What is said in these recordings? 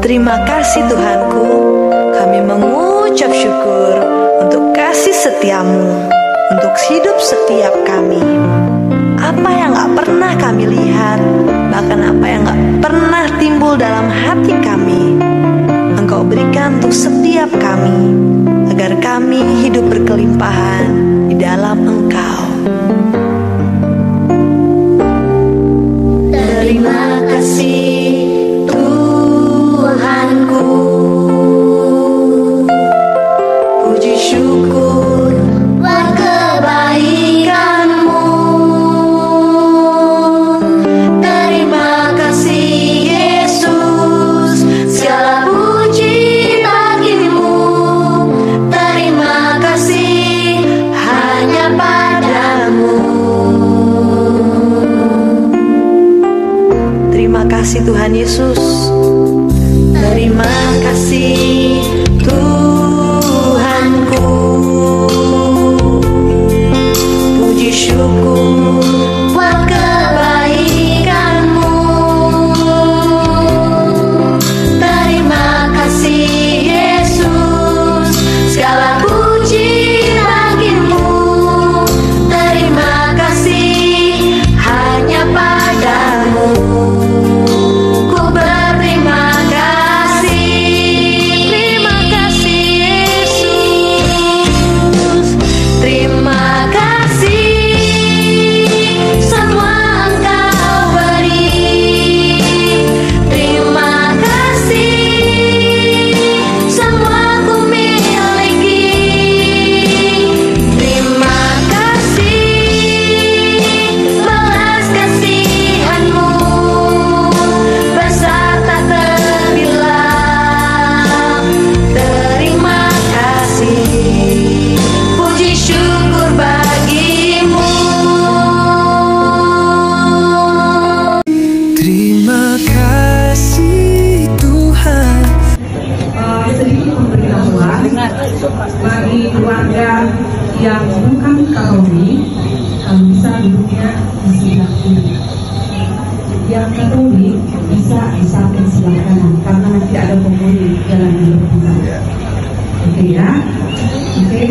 Terima kasih Tuhanku, kami mengucap syukur untuk kasih setiamu, untuk hidup setiap kami. Apa yang gak pernah kami lihat, bahkan apa yang gak pernah timbul dalam hati kami, Engkau berikan untuk setiap kami, agar kami hidup berkelimpahan di dalam Engkau. Terima kasih Tuhanku, puji syukur buat kebaikan-Mu. Terima kasih Yesus, segala puji bagi-Mu. Terima kasih hanya padamu. Terima kasih Tuhan Yesus. Terima kasih Tuhanku, puji syukur buat kebaikan-Mu. Terima kasih Yesus, segala puji bagi-Mu. Terima kasih hanya padamu. Bagi keluarga yang bukan Katolik, kalau bisa duduknya di sebelah kiri. Yang Katolik bisa di samping sebelah kanan, karena nanti ada penghuni jalan di depan. Oke ya, oke.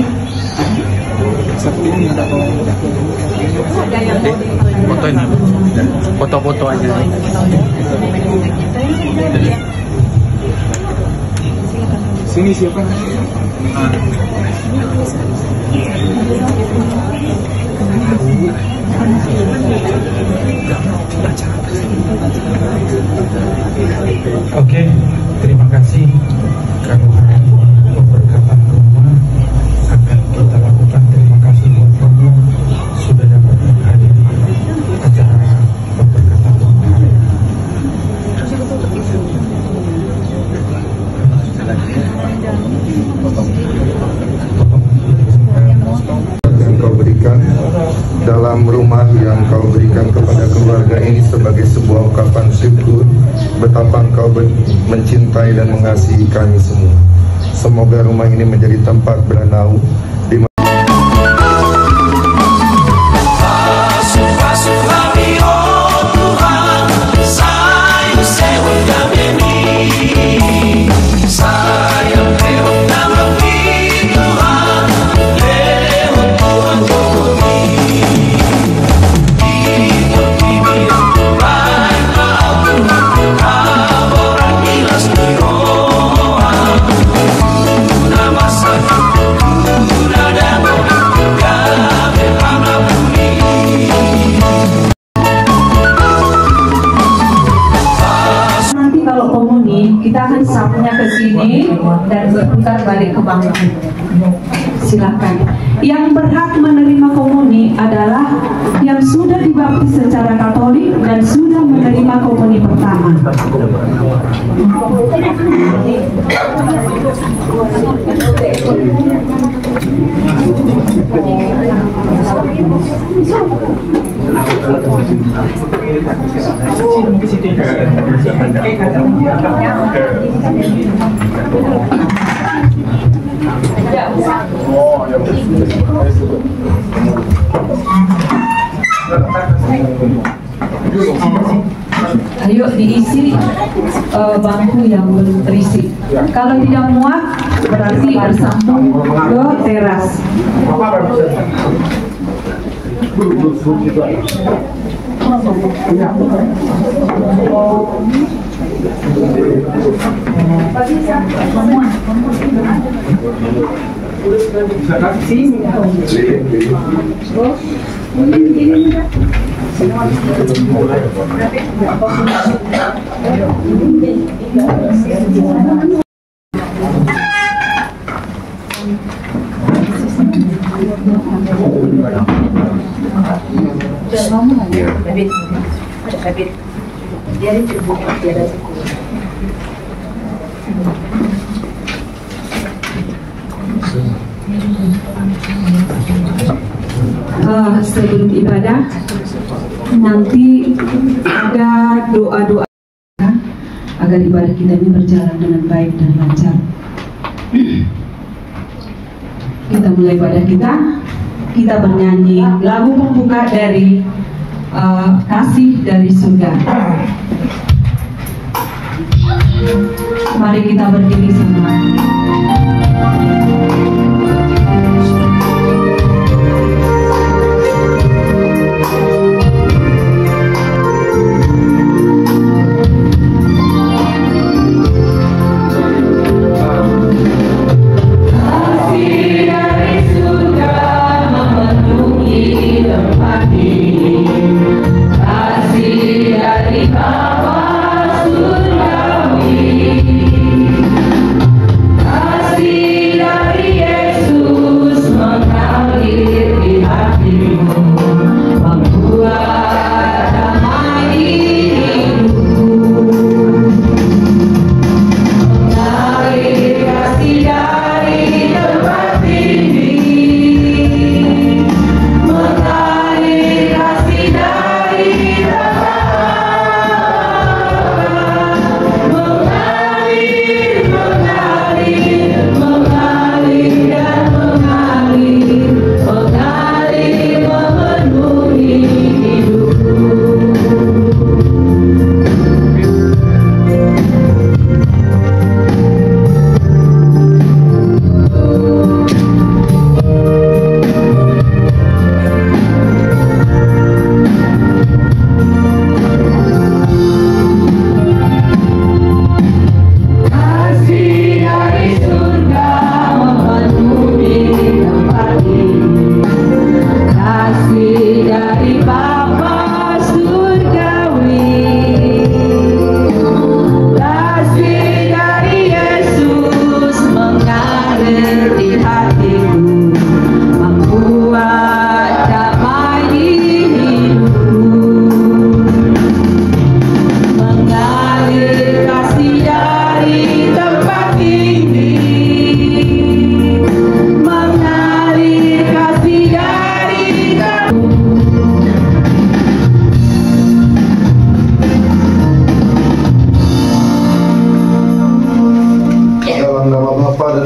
Foto ini, foto-foto aja. Sini siapa? Oke, terima kasih Tuhan untuk berkatan rumah akan kita lakukan. Terima kasih buat kamu sudah dapat menghadiri acara berkatan rumah hari ini. Yang kau berikan dalam rumah yang kau berikan kepada keluarga ini sebagai sebuah ungkapan syukur betapa engkau mencintai dan mengasihi kami semua. Semoga rumah ini menjadi tempat berenau di kita akan sapunya ke sini dan berputar balik ke bangku. Silakan. Yang berhak menerima komuni adalah yang sudah dibaptis secara Katolik dan sudah menerima komuni pertama. Ayo diisi bangku yang belum terisi. Kalau tidak muat, berarti bersambung ke teras. Sebelum ibadah nanti ada doa-doa agar ibadah kita ini berjalan dengan baik dan lancar. Kita mulai ibadah kita bernyanyi lagu pembuka dari Kasih dari Surga. Mari kita berdiri semua.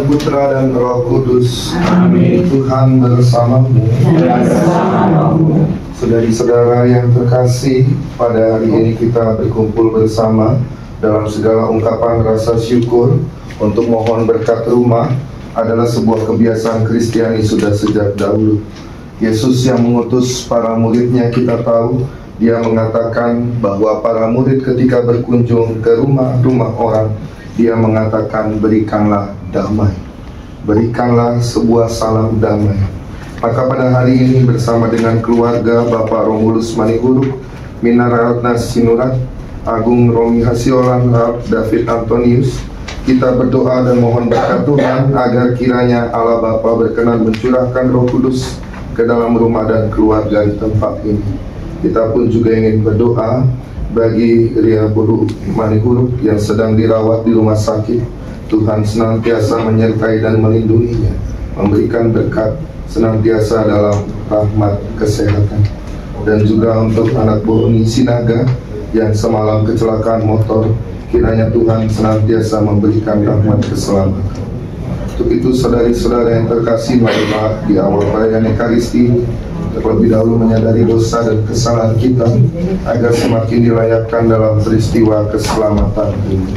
Putra dan Roh Kudus. Amin. Tuhan bersamamu. Saudari-saudara yang terkasih, pada hari ini kita berkumpul bersama dalam segala ungkapan rasa syukur untuk mohon berkat rumah adalah sebuah kebiasaan Kristiani sudah sejak dahulu. Yesus yang mengutus para muridnya, kita tahu dia mengatakan bahwa para murid ketika berkunjung ke rumah-rumah orang, dia mengatakan berikanlah damai, berikanlah sebuah salam damai. Maka pada hari ini bersama dengan keluarga Bapak Romulus Manihuruk, Mina Ratna Sinurat, Agung Romi Hasiolan, David Antonius, kita berdoa dan mohon berkat Tuhan agar kiranya Allah Bapa berkenan mencurahkan Roh Kudus ke dalam rumah dan keluarga di tempat ini. Kita pun juga ingin berdoa bagi Ria Buru Manihuruk yang sedang dirawat di rumah sakit. Tuhan senantiasa menyertai dan melindunginya, memberikan berkat senantiasa dalam rahmat kesehatan. Dan juga untuk anak Boni Sinaga yang semalam kecelakaan motor, kiranya Tuhan senantiasa memberikan rahmat keselamatan. Untuk itu saudari-saudara yang terkasih, marilah di awal perayaan Ekaristi terlebih dahulu menyadari dosa dan kesalahan kita, agar semakin dilayakkan dalam peristiwa keselamatan ini.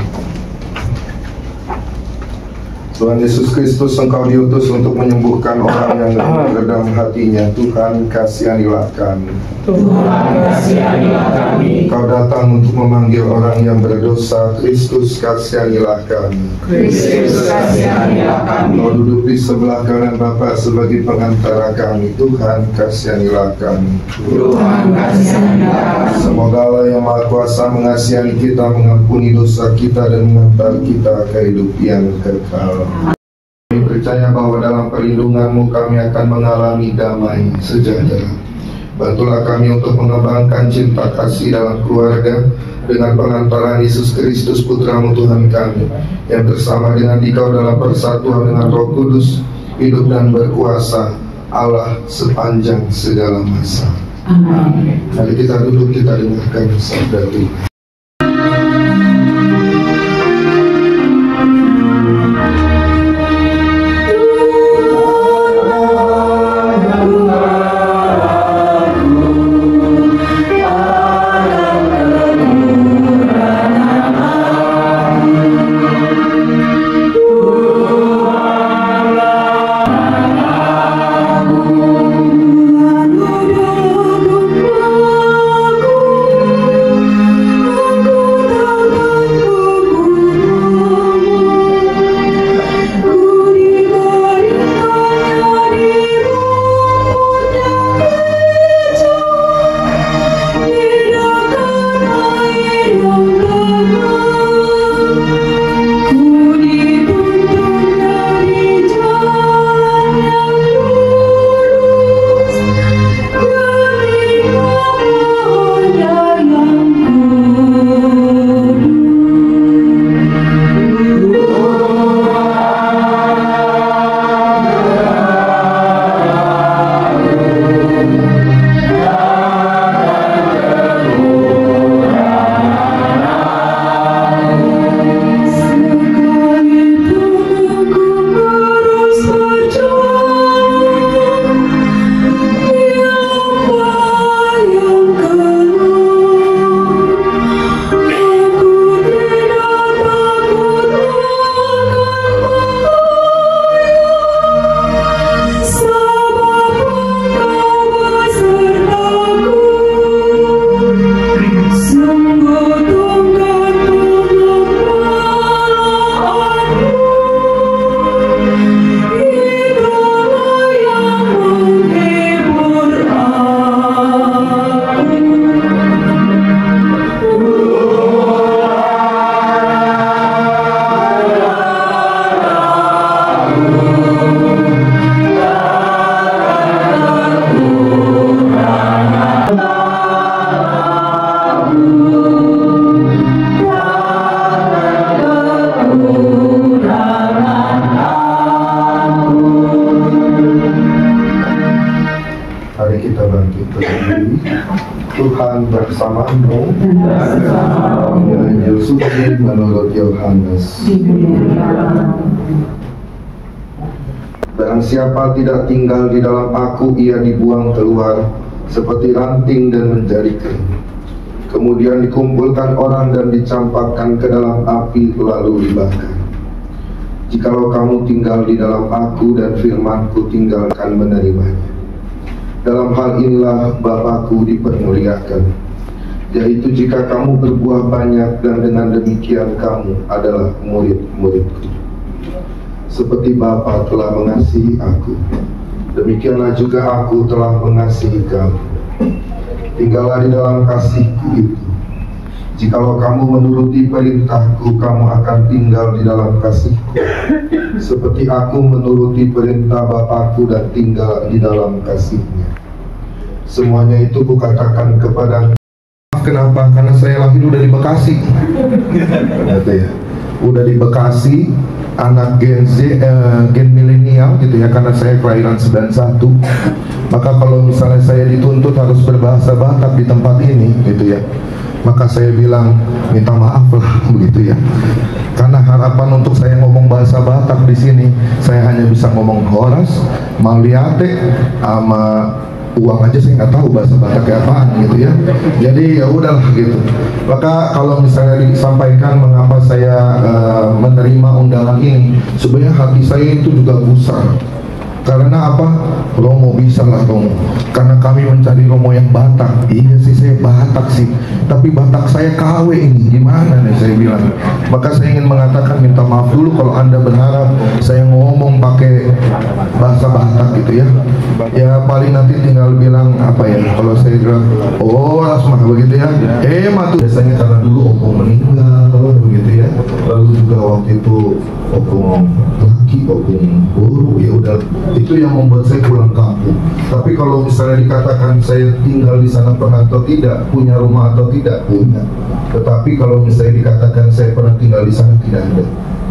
Tuhan Yesus Kristus, Engkau diutus untuk menyembuhkan orang yang redam hatinya. Tuhan, kasihanilah kami. Tuhan, kasihanilah kami. Engkau datang untuk memanggil orang yang berdosa. Kristus, kasihanilah kami. Kristus, kasihanilah kami. Engkau duduk di sebelah kanan Bapa sebagai pengantara kami. Tuhan, kasihanilah kami. Tuhan, kasihanilah kami. Semoga Allah yang Maha Kuasa mengasihani kita, mengampuni dosa kita, dan mengantar kita ke hidup yang kekal. Kami percaya bahwa dalam perlindungan-Mu kami akan mengalami damai sejahtera. Bantulah kami untuk mengembangkan cinta kasih dalam keluarga dengan pengantaran Yesus Kristus Putra-Mu Tuhan kami, yang bersama dengan Dikau dalam persatuan dengan Roh Kudus, hidup dan berkuasa Allah sepanjang segala masa. Amin. Mari kita duduk, kita dengarkan sabda Tuhan. Tuhan bersamamu. Injil suci menurut Yohanes. Barang siapa tidak tinggal di dalam Aku, ia dibuang keluar seperti ranting dan menjadi kering. Kemudian dikumpulkan orang dan dicampakkan ke dalam api lalu dibakar. Jikalau kamu tinggal di dalam Aku dan firman-Ku tinggalkan menerimanya, dalam hal inilah Bapa-Ku dipermuliakan, yaitu jika kamu berbuah banyak, dan dengan demikian kamu adalah murid-murid-Ku. Seperti Bapa telah mengasihi Aku, demikianlah juga Aku telah mengasihi kamu. Tinggallah di dalam kasih-Ku itu. Jikalau kamu menuruti perintah-Ku, kamu akan tinggal di dalam kasih-Ku, seperti Aku menuruti perintah Bapa-Ku dan tinggal di dalam kasih-Nya. Semuanya itu Kukatakan kepadamu. Kenapa? Karena saya lahir udah di Bekasi. Gitu ya. Udah di Bekasi, anak Gen Z, Gen milenial gitu ya, karena saya kelahiran 91. Maka kalau misalnya saya dituntut harus berbahasa Batak di tempat ini gitu ya, maka saya bilang minta maaf lah begitu ya. Karena harapan untuk saya ngomong bahasa Batak di sini, saya hanya bisa ngomong Horas, Maliate, sama uang aja saya nggak tahu bahasa Batak kayak apaan gitu ya. Jadi ya udahlah gitu. Maka kalau misalnya disampaikan mengapa saya menerima undangan ini, sebenarnya hati saya itu juga gusar. Karena apa? Romo bisa lah Romo. Karena kami mencari Romo yang Batak. Iya sih saya Batak sih. Tapi Batak saya KW ini. Gimana nih saya bilang. Maka saya ingin mengatakan minta maaf dulu kalau Anda berharap saya ngomong pakai bahasa Batak gitu ya. Ya paling nanti tinggal bilang apa ya. Kalau saya bilang oh asmah begitu ya. Matu. Biasanya karena dulu opung meninggal begitu ya. Lalu juga waktu itu opung laki, opung guru, ya udah. Itu yang membuat saya pulang kampung. Tapi kalau misalnya dikatakan saya tinggal di sana pernah atau tidak, punya rumah atau tidak, punya. Tetapi kalau misalnya dikatakan saya pernah tinggal di sana, tidak ada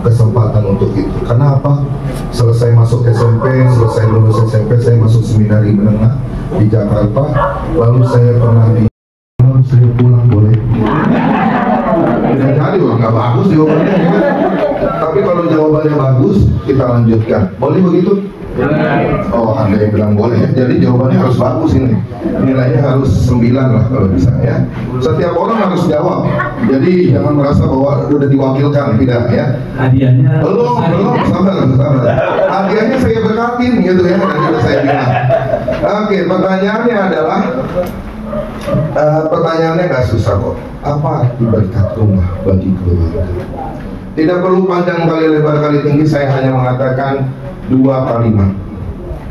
kesempatan untuk itu. Karena apa? Selesai masuk SMP, selesai lulus SMP, saya masuk seminari menengah di Jakarta. Lalu saya pernah saya pulang boleh. Tidak jadi, nggak bagus jawabannya ya. Tapi kalau jawabannya bagus, kita lanjutkan. Boleh begitu? Oh, Anda yang bilang boleh ya. Jadi jawabannya harus bagus ini. Nilainya harus 9 lah kalau bisa ya. Setiap orang harus jawab. Jadi jangan merasa bahwa sudah diwakilkan, tidak ya. Hadiahnya belum, sabar. Hadiahnya saya berkatin gitu ya, dan sudah saya bilang. Oke, pertanyaannya adalah pertanyaannya nggak susah kok. Apa arti berkat rumah bagi keluarga? Tidak perlu panjang kali lebar kali tinggi, saya hanya mengatakan 2 kalimat.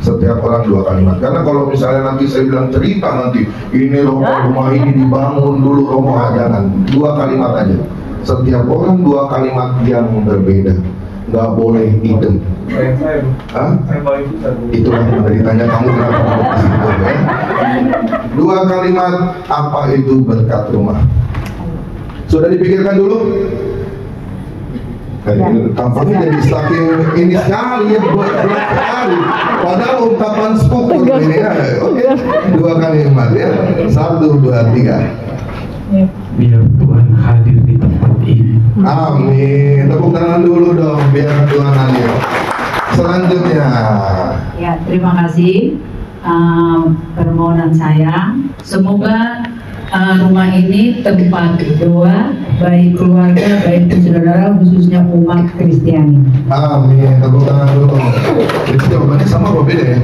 Setiap orang 2 kalimat. Karena kalau misalnya nanti saya bilang cerita nanti ini rumah ini dibangun dulu Romo, jangan. 2 kalimat aja. Setiap orang 2 kalimat yang berbeda. Nggak boleh idem. Itulah yang ditanya kamu kenapa kamu kasih ya? 2 kalimat apa itu berkat rumah? Sudah dipikirkan dulu? Tampaknya jadi saking ini sekali ya, berat sekali. Padahal ungkapan spoken ini ya. Oke, 2 kalimat ya. 1, 2, 3. Biar Tuhan hadir di tempat ini. Amin. Tepuk tangan dulu dong biar Tuhan hadir. Selanjutnya. Ya, terima kasih. Permohonan saya, semoga rumah ini tempat doa baik keluarga, baik saudara, khususnya umat Kristiani. Amin. Tepuk tangan dulu. Itu jawabannya sama apa beda ya?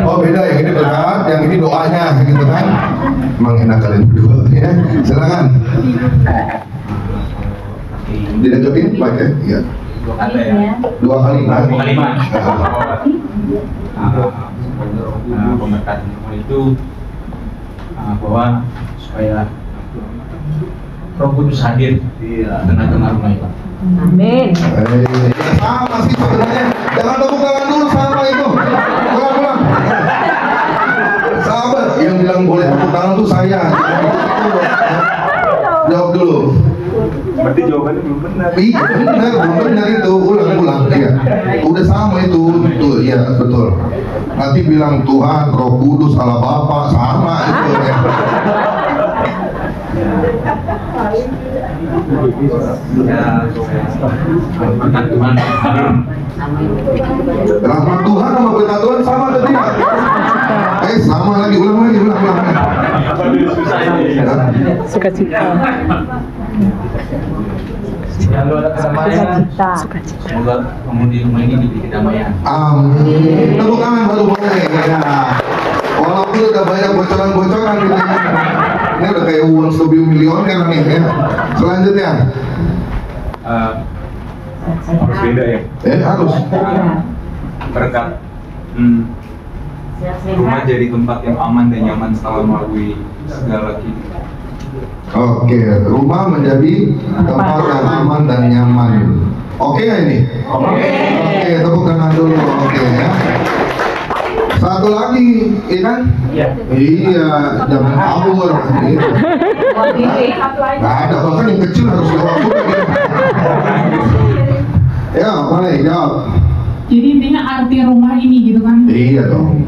Oh beda, yang ini berkat, yang ini doanya gitu kan? Emang enak kalian berdua ya. Silakan. Dideketin Pak ya? Iya. 2 kalimat. 2 kalimat. Pemberkatan itu bahwa supaya Roh Kudus hadir di tengah-tengah rumah itu. Amin. Sama sih sebenarnya. Jangan tepuk tangan dulu sama itu. Pulang. Sabar. Yang bilang boleh tepuk tangan tuh saya. Jawab dulu. Berarti jawabannya belum benar. Iya belum benar itu. Ulang. Iya. Udah sama itu. Tuh, iya betul. Nanti bilang Tuhan, Roh Kudus, Allah Bapa, sama itu ya. Berkat Tuhan hadir. Rahmat Tuhan sama berkat Tuhan sama atau tidak? Sama lagi, ulang lagi. Sukacita. Lalu ada kedamaian. Semoga penghuni rumah ini diberi kedamaian. Amin. Tepuk tangan baru boleh ya. Walaupun udah banyak bocoran gitu ya. Ini udah kayak uang 10 miliar kan nih ya. Selanjutnya. Harus beda ya. Harus. Berkat rumah jadi tempat yang aman dan nyaman setelah melalui segala kehidupan. Oke, rumah menjadi tempat yang aman dan nyaman. Oke nggak ini? Oke, tepuk tangan dulu. Oke ya. Satu lagi, iya kan? Iya, jangan kabur. Gitu. Nggak ada, bahkan yang kecil harus jawab juga. Ya, boleh jawab. Jadi intinya arti rumah ini gitu kan? Iya dong.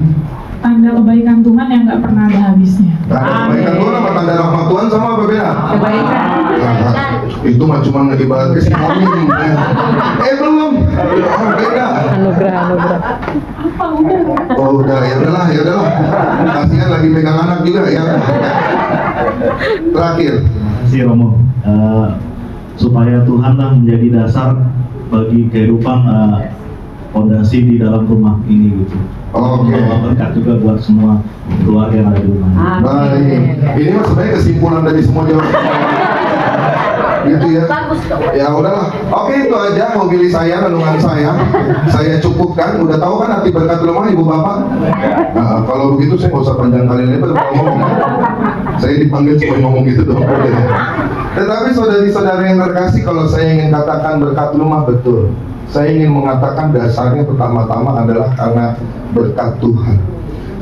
Tanda kebaikan Tuhan yang nggak pernah ada habisnya. Tanda kebaikan Tuhan sama tanda rahmat Tuhan sama apa beda? Kebaikan. Itu mah cuma ibaratnya sinonim. Belum. Beda. Anugerah. Apa udah? Oh udah, ya udahlah. Kasihan lagi pegang anak juga ya. Terakhir. Si Romo, supaya Tuhanlah menjadi dasar bagi kehidupan fondasi di dalam rumah ini gitu. Oke. Berkat juga buat semua keluarga yang ada di rumah. Baik. Ini sebenarnya kesimpulan dari semua jawaban. Gitu ya. Ya udahlah. Oke, itu aja mewakili saya, renungan saya cukupkan. Udah tahu kan arti berkat rumah Ibu Bapak? Nah, kalau begitu saya nggak usah panjang kali lebar ngomong. Saya dipanggil supaya ngomong gitu dong. Tetapi saudari-saudari yang terkasih, kalau saya ingin katakan berkat rumah, betul. Saya ingin mengatakan dasarnya pertama-tama adalah karena berkat Tuhan.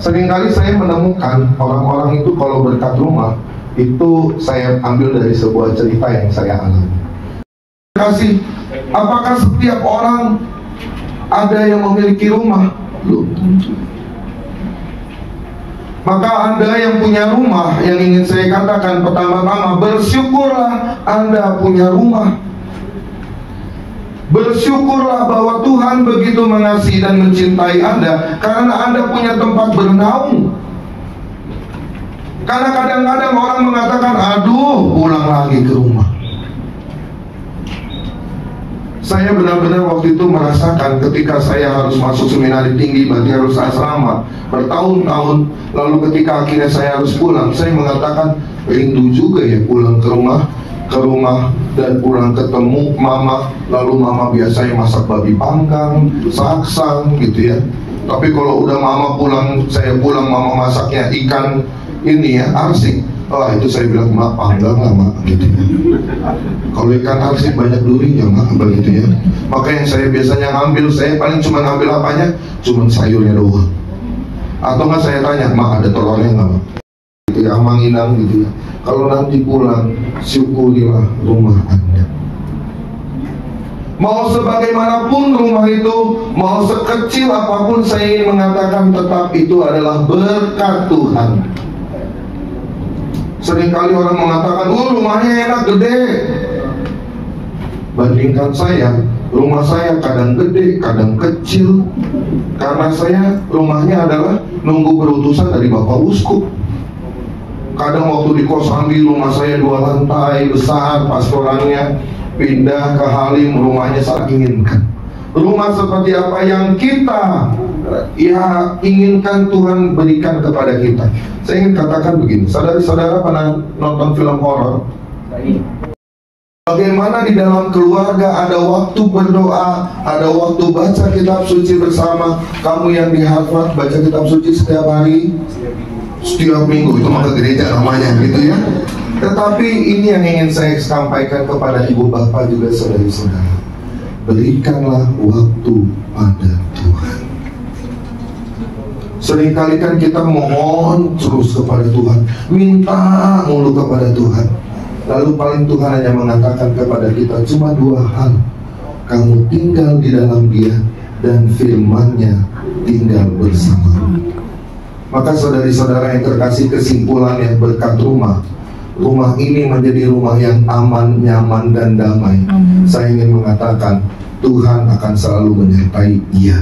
Seringkali saya menemukan orang-orang itu kalau berkat rumah itu saya ambil dari sebuah cerita yang saya alami. Kasih, apakah setiap orang ada yang memiliki rumah? Belum tentu. Maka Anda yang punya rumah, yang ingin saya katakan pertama-tama, bersyukurlah Anda punya rumah. Bersyukurlah bahwa Tuhan begitu mengasihi dan mencintai Anda, karena Anda punya tempat bernaung. Karena kadang-kadang orang mengatakan, aduh, pulang lagi ke rumah. Saya benar-benar waktu itu merasakan ketika saya harus masuk seminari tinggi, berarti harus asrama bertahun-tahun. Lalu ketika akhirnya saya harus pulang, saya mengatakan, rindu juga ya pulang ke rumah dan pulang ketemu mama. Lalu mama biasanya masak babi panggang, saksang gitu ya. Tapi kalau udah mama pulang, saya pulang, mama masaknya ikan ini ya, arsik. Oh itu saya bilang, mak panggang lah mak gitu ya. Kalau ikan arsik banyak durinya mak, begitu ya. Maka yang saya biasanya ngambil, saya paling cuma ngambil apanya? Cuma sayurnya doang. Atau nggak saya tanya, mak ada telurnya nggak mak? Gitu ya, manginang gitu ya. Kalau nanti pulang, syukurilah rumah Anda. Mau sebagaimanapun rumah itu, mau sekecil apapun, saya ingin mengatakan tetap itu adalah berkat Tuhan. Seringkali orang mengatakan, oh rumahnya enak, gede. Bandingkan saya, rumah saya kadang gede, kadang kecil. Karena saya rumahnya adalah nunggu berutusan dari Bapak Uskup. Kadang waktu di Kosambi rumah saya 2 lantai besar, pastorannya pindah ke Halim, rumahnya sangat inginkan. Rumah seperti apa yang kita ya inginkan Tuhan berikan kepada kita. Saya ingin katakan begini, saudara-saudara pernah nonton film horor? Bagaimana di dalam keluarga ada waktu berdoa, ada waktu baca kitab suci bersama. Kamu yang di Harvard baca kitab suci setiap hari, setiap minggu, itu maka gereja namanya gitu ya. Tetapi ini yang ingin saya sampaikan kepada ibu bapak juga saudari-saudara. Berikanlah waktu pada Tuhan. Seringkali kan kita mohon terus kepada Tuhan, minta mulu kepada Tuhan. Lalu paling Tuhan hanya mengatakan kepada kita cuma 2 hal. Kamu tinggal di dalam Dia dan firman-Nya tinggal bersama. Maka saudari-saudara yang terkasih, kesimpulannya berkat rumah ini menjadi rumah yang aman, nyaman, dan damai. Saya ingin mengatakan Tuhan akan selalu menyertai dia.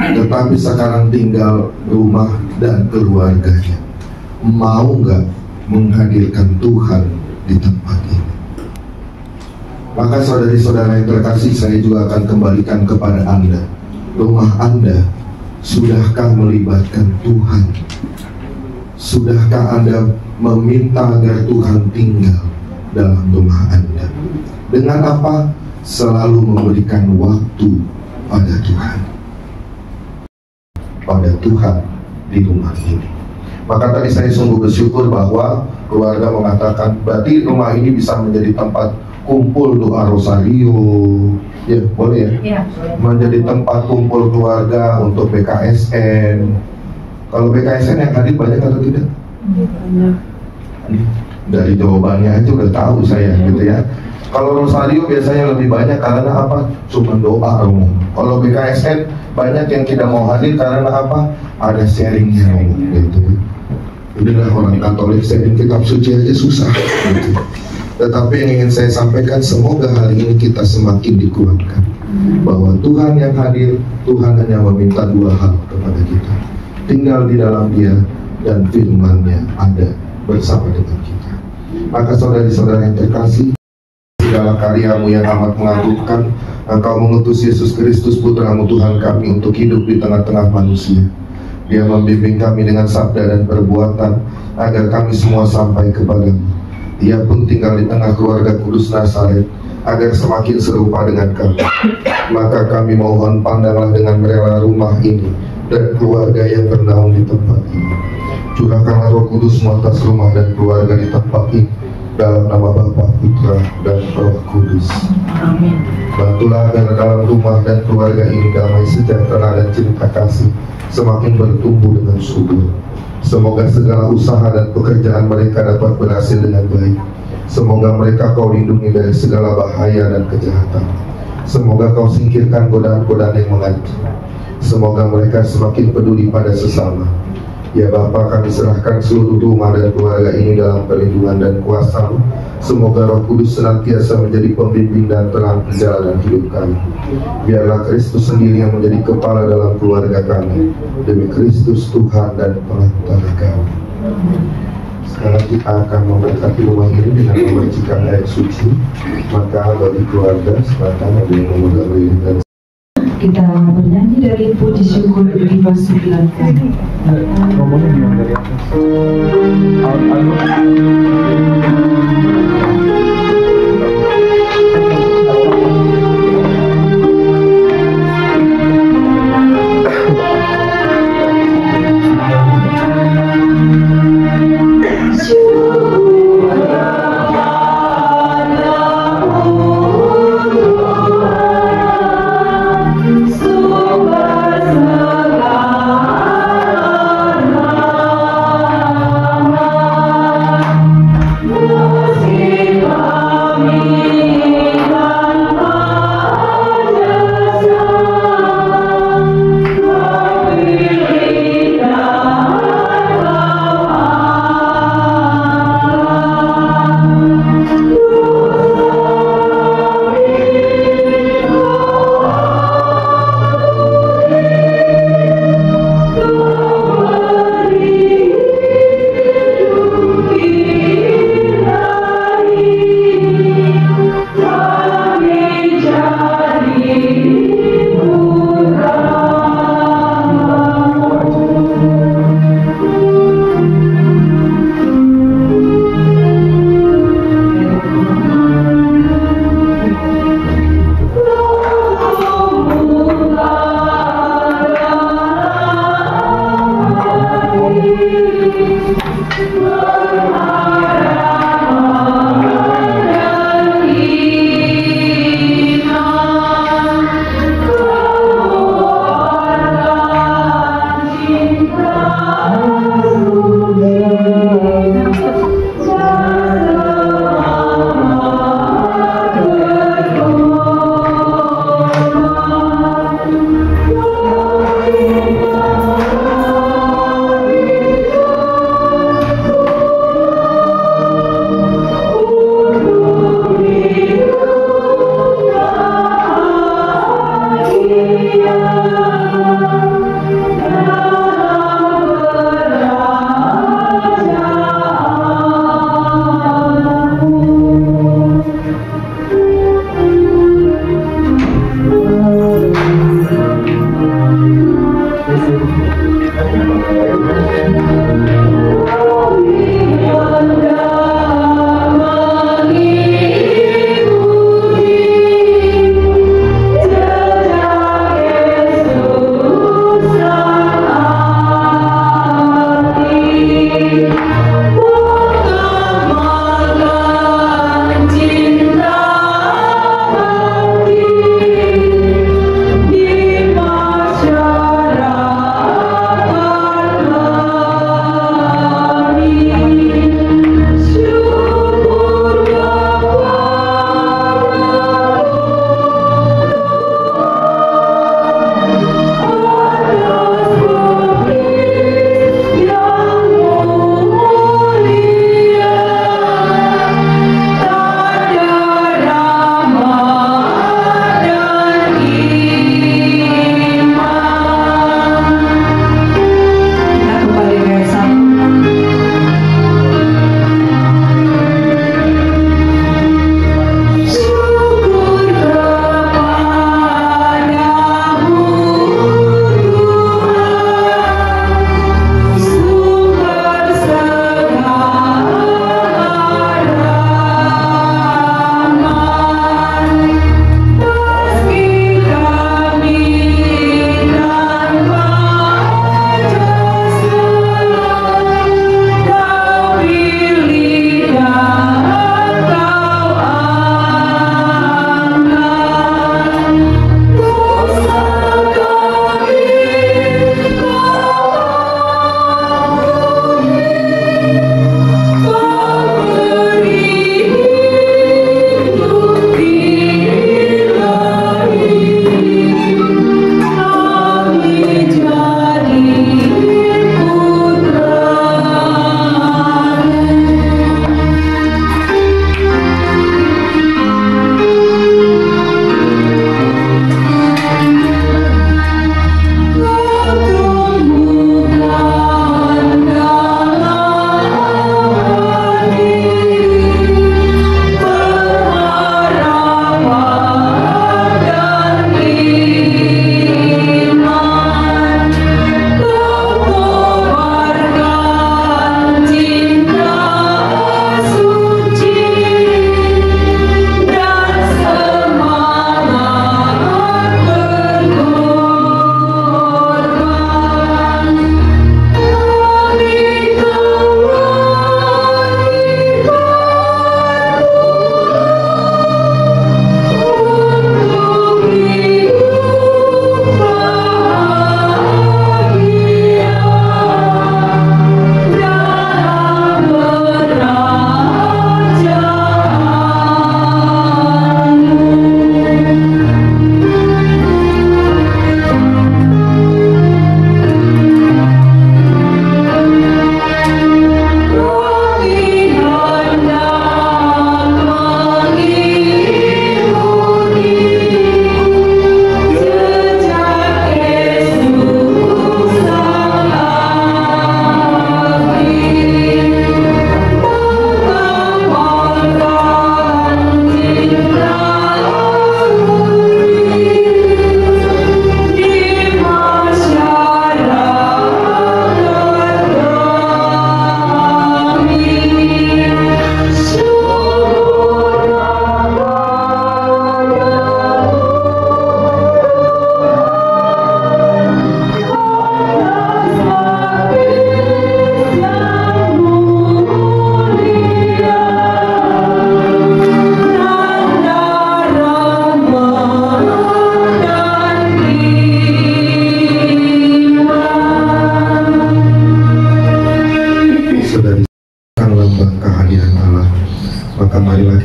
Tetapi sekarang tinggal rumah dan keluarganya. Mau nggak menghadirkan Tuhan di tempat ini? Maka saudari-saudara yang terkasih, saya juga akan kembalikan kepada Anda. Rumah Anda sudahkah melibatkan Tuhan? Sudahkah Anda meminta agar Tuhan tinggal dalam rumah Anda? Dengan apa? Selalu memberikan waktu pada Tuhan. Pada Tuhan di rumah ini. Maka tadi saya sungguh bersyukur bahwa keluarga mengatakan, berarti rumah ini bisa menjadi tempat kumpul doa rosario. Ya, boleh ya? Ya, menjadi tempat kumpul keluarga untuk BKSN. Kalau BKSN yang hadir banyak atau tidak? Banyak. Dari jawabannya aja udah tahu saya gitu ya. Kalau rosario biasanya lebih banyak karena apa? Cuma doa umum. Kalau BKSN banyak yang tidak mau hadir karena apa? Ada sharingnya gitu. Inilah orang Katolik sharing kitab suci aja susah gitu. Tetapi yang ingin saya sampaikan, semoga hari ini kita semakin dikuatkan bahwa Tuhan yang hadir, Tuhan hanya meminta 2 hal kepada kita. tinggal di dalam Dia, dan firman-Nya ada bersama dengan kita. Maka saudari-saudara yang terkasih, segala karyamu yang amat mengagumkan, Engkau mengutus Yesus Kristus Putra-Mu Tuhan kami untuk hidup di tengah-tengah manusia. Dia membimbing kami dengan sabda dan perbuatan agar kami semua sampai kepadamu. Dia pun tinggal di tengah keluarga kudus Nazaret agar semakin serupa dengan kami. Maka kami mohon, pandanglah dengan rela rumah ini dan keluarga yang bernaung di tempat ini. Curahkanlah Roh Kudus-Mu atas rumah dan keluarga di tempat ini, dalam nama Bapa, Putra, dan Roh Kudus. Amin. Bantulah agar dalam rumah dan keluarga ini damai sejahtera dan cinta kasih semakin bertumbuh dengan subur. Semoga segala usaha dan pekerjaan mereka dapat berhasil dengan baik. Semoga mereka Kau lindungi dari segala bahaya dan kejahatan. Semoga Kau singkirkan godaan-godaan yang mengancam. Semoga mereka semakin peduli pada sesama. Ya Bapa, kami serahkan seluruh rumah dan keluarga ini dalam perlindungan dan kuasa-Mu. Semoga Roh Kudus senantiasa menjadi pembimbing dan terang perjalanan hidup kami. Biarlah Kristus sendiri yang menjadi kepala dalam keluarga kami, demi Kristus Tuhan dan Pengantara kami. Sekarang kita akan memberkati rumah ini dengan memercikan air suci. Maka bagi keluarga silakan ada yang memegang lilin dan Kita bernyanyi dari puji syukur di vers 9. Ngomongnya gimana dari atas? Musik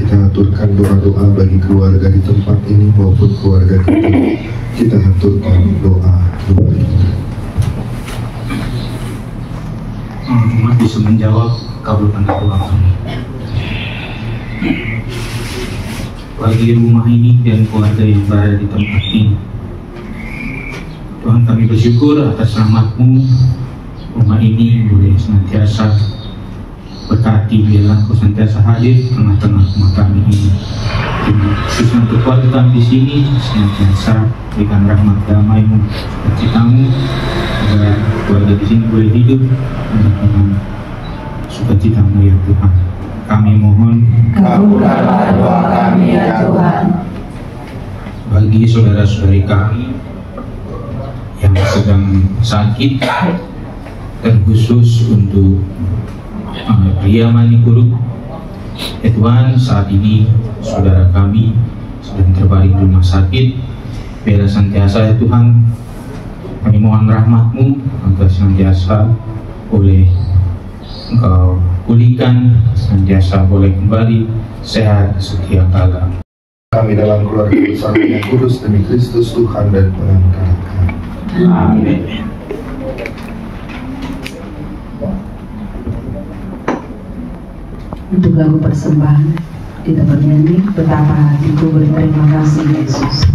kita aturkan doa-doa bagi keluarga di tempat ini maupun keluarga kita. Kita aturkan doa kita. Umat bisa menjawab, kabulkan doa kami. Bagi rumah ini dan keluarga yang berada di tempat ini, Tuhan, kami bersyukur atas rahmat-Mu. Rumah ini boleh senantiasa berkati, biarlah Kau senantiasa hadir di tengah-tengah rumah kami ini. Khusus untuk keluarga kami di sini, senantiasa berikan rahmat damai-Mu, sukacita-Mu, agar keluarga di sini boleh hidup dengan sukacita-Mu ya Tuhan. Kami mohon, kabulkanlah doa kami ya Tuhan. Bagi saudara-saudari kami yang sedang sakit, terkhusus untuk pria Manikuruk, ya Tuhan, saat ini saudara kami sedang terbaring di rumah sakit. Biarlah senantiasa ya Tuhan, kami mohon rahmat-Mu agar senantiasa boleh Engkau pulihkan, senantiasa boleh kembali sehat setiap kala. Kami dalam keluarga bersama yang kudus demi Kristus Tuhan dan pengangkat kami. Amin. Untuk lagu persembahan kita bernyanyi betapa hatiku berterima kasih Yesus.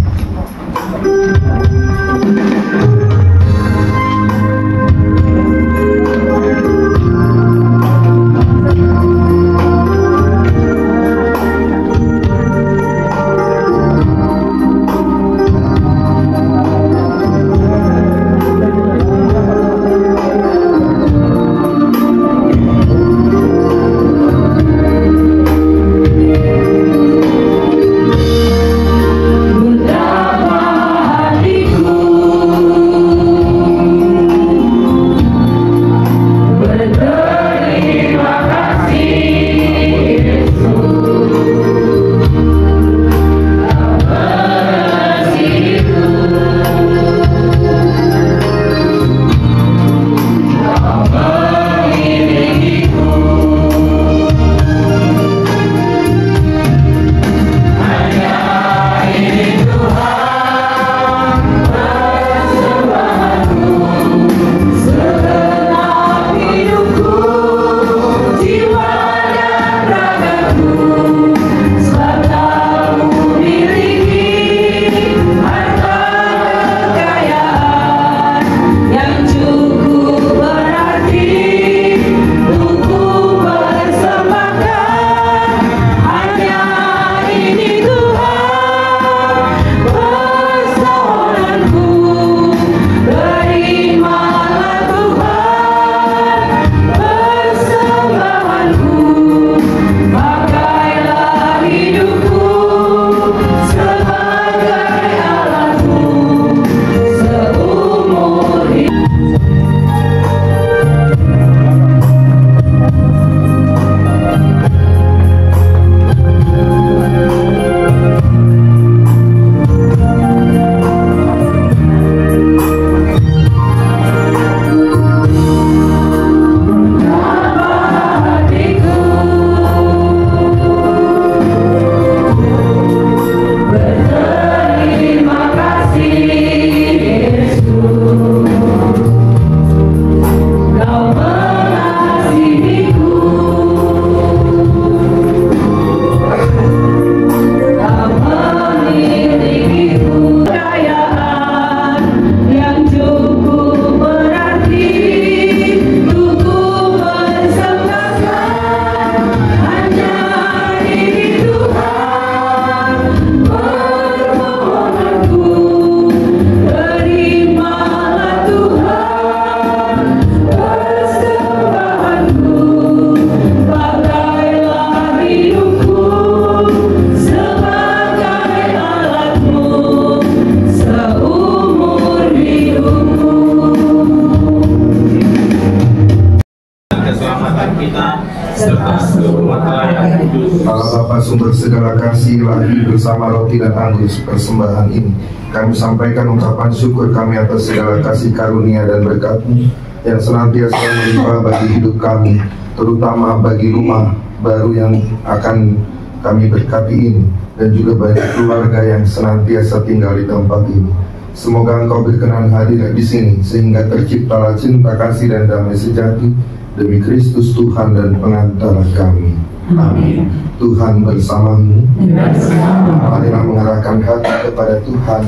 Allah Bapa sumber segala kasih, lagi bersama roti dan anggur persembahan ini, kami sampaikan ungkapan syukur kami atas segala kasih karunia dan berkat-Mu yang senantiasa melimpah bagi hidup kami, terutama bagi rumah baru yang akan Kami berkati ini dan juga banyak keluarga yang senantiasa tinggal di tempat ini. Semoga Engkau berkenan hadir di sini sehingga terciptalah cinta kasih dan damai sejati demi Kristus Tuhan dan pengantara kami. Amin. Tuhan bersamamu. Marilah mengarahkan hati kepada Tuhan.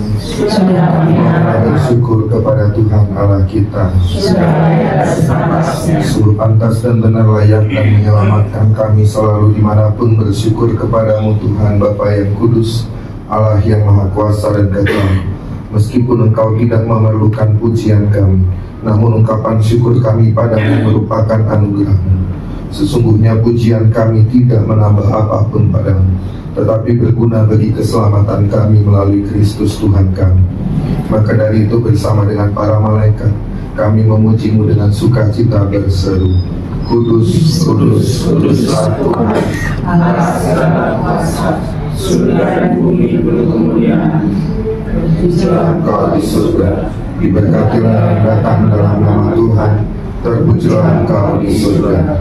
Marilah bersyukur kepada Tuhan Allah kita. Sungguh pantas dan benar, layak dan menyelamatkan kami selalu dimanapun bersyukur kepadamu Tuhan Bapa yang kudus, Allah yang maha kuasa dan kekal. Meskipun Engkau tidak memerlukan pujian kami, namun ungkapan syukur kami padamu merupakan anugerah-Mu. Sesungguhnya pujian kami tidak menambah apapun padamu, tetapi berguna bagi keselamatan kami melalui Kristus Tuhan kami. Maka dari itu bersama dengan para malaikat kami memuji-Mu dengan sukacita berseru, Kudus, kudus, kuduslah Tuhan Allah segala kuasa, surga dan bumi penuh kemuliaan. Terpujilah Engkau di surga, diberkatilah yang datang dalam nama Tuhan. Terpujilah Engkau di surga.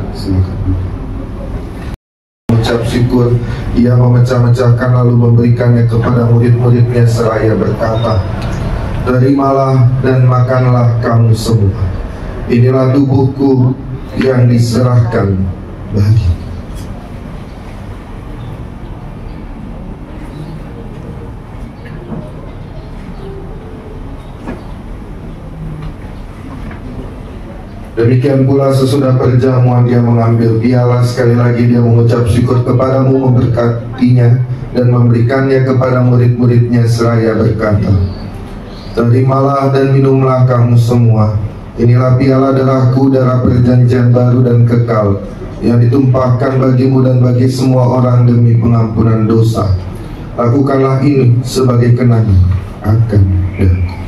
Mengucap syukur, ia memecah-mecahkan lalu memberikannya kepada murid-muridnya seraya berkata, terimalah dan makanlah kamu semua. Inilah tubuhku yang diserahkan bagi. Demikian pula sesudah perjamuan dia mengambil piala, sekali lagi dia mengucap syukur kepadamu, memberkatinya dan memberikannya kepada murid-muridnya seraya berkata, terimalah dan minumlah kamu semua. Inilah piala darahku, darah perjanjian baru dan kekal, yang ditumpahkan bagimu dan bagi semua orang demi pengampunan dosa. Lakukanlah ini sebagai kenangan akan aku.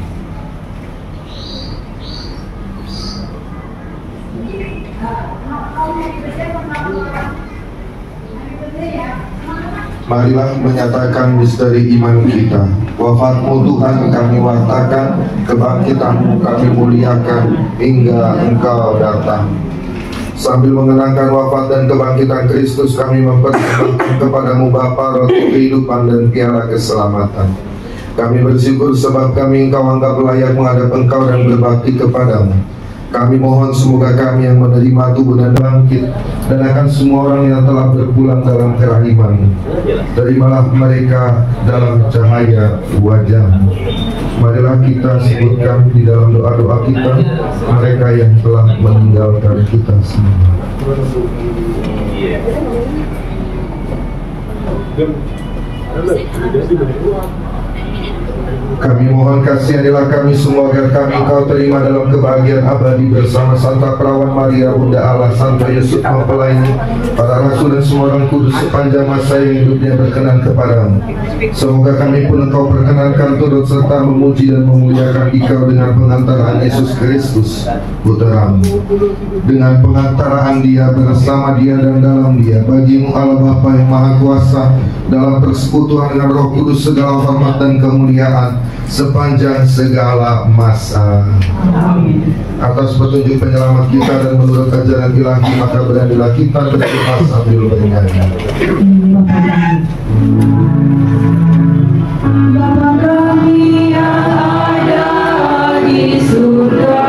Marilah menyatakan misteri iman kita. Wafat-Mu Tuhan kami wartakan, kebangkitan-Mu kami muliakan hingga Engkau datang. Sambil mengenangkan wafat dan kebangkitan Kristus, kami mempersembahkan kepadamu Bapa roti kehidupan dan piala keselamatan. Kami bersyukur sebab kami Engkau anggap layak menghadap Engkau dan berbakti kepadamu. Kami mohon semoga kami yang menerima tubuh dan bangkit, dan akan semua orang yang telah berpulang dalam kerahiman-Mu, terimalah mereka dalam cahaya wajah-Mu. Marilah kita sebutkan di dalam doa-doa kita mereka yang telah meninggalkan kita semua. Kami mohon kasihanilah kami semua agar kami Engkau terima dalam kebahagiaan abadi bersama Santa Perawan Maria Bunda Allah, Santo Yusuf Mempelainya, para rasul dan semua orang kudus sepanjang masa yang hidupnya berkenan kepadamu. Semoga kami pun Engkau perkenankan turut serta memuji dan memuliakan Engkau dengan pengantaraan Yesus Kristus Putra-Mu. Dengan pengantaraan Dia, bersama Dia dan dalam Dia, bagi-Mu Allah Bapa yang Maha Kuasa, dalam persekutuan dengan Roh Kudus segala hormat dan kemuliaan sepanjang segala masa. Amin. Atas petunjuk penyelamat kita dan menurut ajaran ilahi, maka beranilah kita berdoa sambil bernyanyi. Bapa kami yang ada di surga,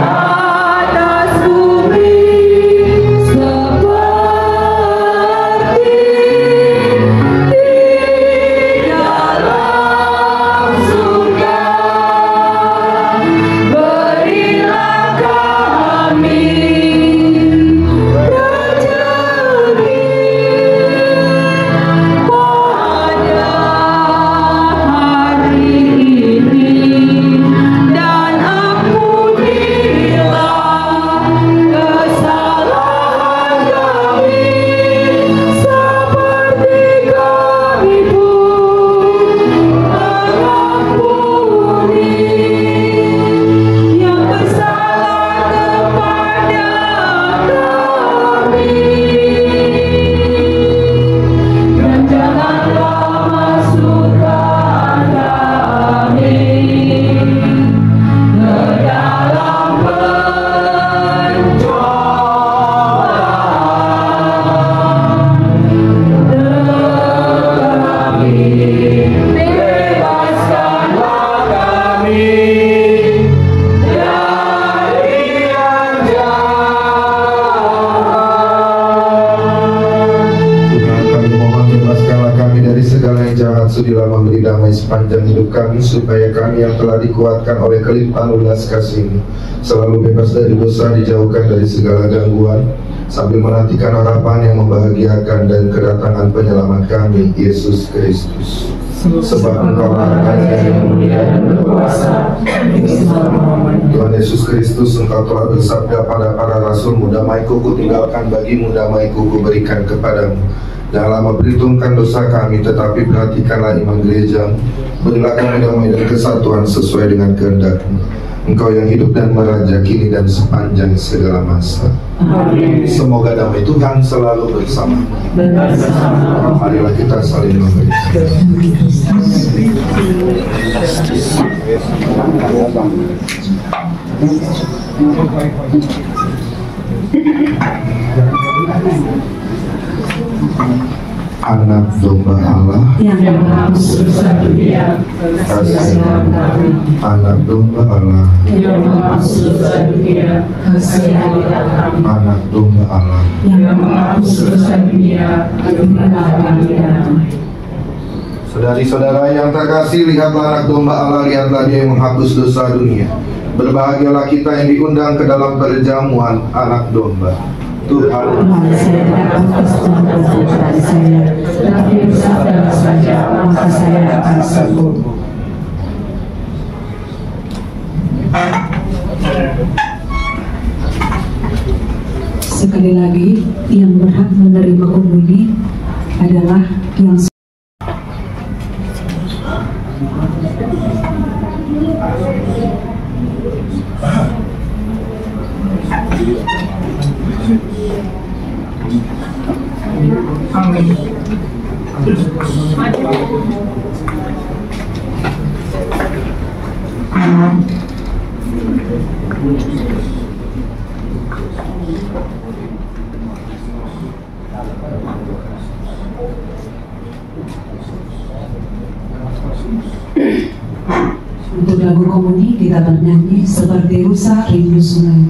Yeah. sudilah memberi damai sepanjang hidup kami, supaya kami yang telah dikuatkan oleh kelimpahan ulas kasih-Mu selalu bebas dari dosa, dijauhkan dari segala gangguan, sambil menantikan harapan yang membahagiakan dan kedatangan penyelamat kami, Yesus Kristus. Sebab Engkau Raja yang mulia dan berkuasa, Tuhan Yesus Kristus, Engkau telah bersabda pada para rasul-Mu, damai-Ku Kutinggalkan bagimu, damai-Ku Kuberikan kepadamu. Janganlah memperhitungkan dosa kami, tetapi perhatikanlah iman gereja. Berilah kami damai dan kesatuan sesuai dengan kehendak-Mu. Engkau yang hidup dan meraja kini dan sepanjang segala masa. Amin. Semoga damai Tuhan selalu bersama. Marilah kita saling memberi. Anak domba Allah yang menghapus dosa dunia, kasihilah kami. Anak domba Allah yang menghapus dosa dunia, kasihilah kami. Anak domba Allah Yang menghapus dosa dunia, berilah kami damai. Saudari-saudara yang terkasih, lihatlah anak domba Allah, lihatlah Dia yang menghapus dosa dunia. Berbahagialah kita yang diundang ke dalam perjamuan anak domba. Tuhan, saya tidak akan berbuat saya, tetapi bersabda saja, maka saya akan sembuh. Sekali lagi, yang berhak menerima komuni adalah yang Amin. Untuk lagu komuni kita bernyanyi seperti rusa rindu sungai.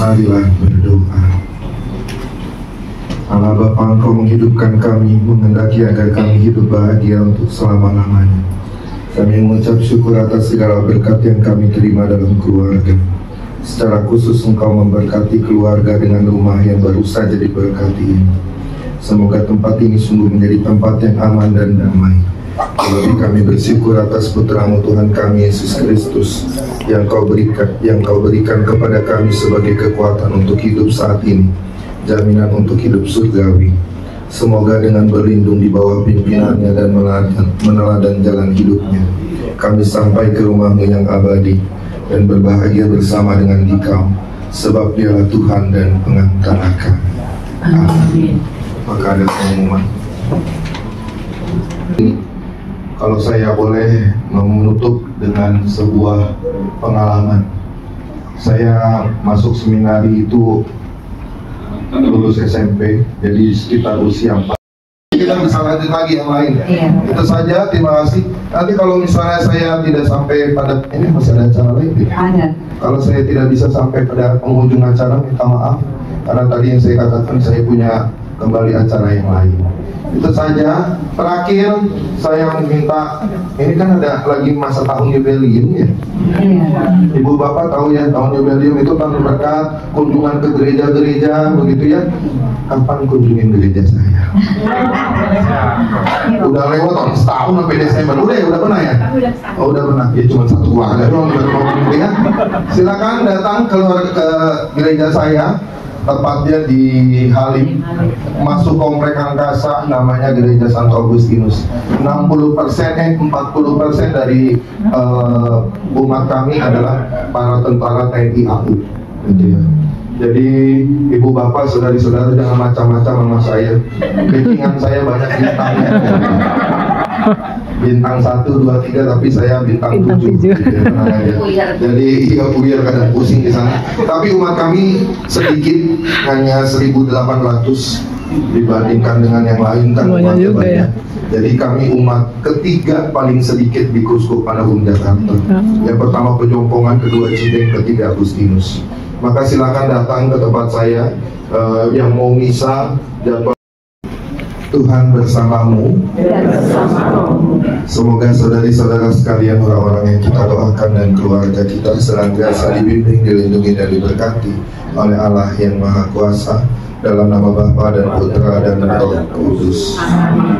Marilah berdoa. Allah Bapa, Engkau menghidupkan kami, menghendaki agar kami hidup bahagia untuk selama-lamanya. Kami mengucap syukur atas segala berkat yang kami terima dalam keluarga. Secara khusus Engkau memberkati keluarga dengan rumah yang baru saja diberkati ini. Semoga tempat ini sungguh menjadi tempat yang aman dan damai. Terlebih kami bersyukur atas Putra-Mu Tuhan kami Yesus Kristus yang Kau berikan kepada kami sebagai kekuatan untuk hidup saat ini, jaminan untuk hidup surgawi. Semoga dengan berlindung di bawah pimpinannya dan meneladan jalan hidupnya, kami sampai ke rumah-Mu yang abadi dan berbahagia bersama dengan Dikau sebab Dialah Tuhan dan Pengantara kami. Amin. Maka ada pengumuman. Kalau saya boleh menutup dengan sebuah pengalaman. Saya masuk seminari itu lulus SMP, jadi sekitar usia 4. Kita bisa lanjut lagi yang lain. Itu saja, terima kasih. Nanti kalau misalnya saya tidak sampai pada ini, masih ada acara lain tidak? Ada. Kalau saya tidak bisa sampai pada penghujung acara, minta maaf. Karena tadi yang saya katakan, saya punya kembali acara yang lain. Itu saja. Terakhir saya meminta, ini kan ada lagi masa tahun jubileum ya. Ibu bapak tahu ya, tahun jubileum itu tahun berkat, kunjungan ke gereja-gereja begitu ya. Kapan kunjungin gereja saya? Udah lewat tahun setahun sampai Desember. Udah pernah ya? Oh udah pernah. Ya cuma satu keluarga doang ya. Silakan datang ke gereja saya. Tepatnya di Halim, masuk komplek Angkasa, namanya Gereja Santo Agustinus. 40% dari umat kami adalah para tentara TNI AU, gitu ya. Jadi ibu bapak, saudari-saudara jangan macam-macam sama saya. Backingan saya banyak bintangnya. Bintang 1, 2, 3, tapi saya bintang 7. Jadi iya buyar kadang pusing di sana. Tapi umat kami sedikit, hanya 1.800 dibandingkan dengan yang lain kan umat juga ya. Jadi kami umat ketiga paling sedikit di Keuskupan Agung Jakarta. Yang pertama Pejompongan, kedua Cideng, ketiga Agustinus. Maka silakan datang ke tempat saya yang mau misa. Jadwal Tuhan bersamamu. Semoga saudari-saudara sekalian, orang-orang yang kita doakan dan keluarga kita senantiasa dibimbing, dilindungi dan diberkati oleh Allah yang Maha Kuasa, dalam nama Bapa dan Putra dan Roh Kudus.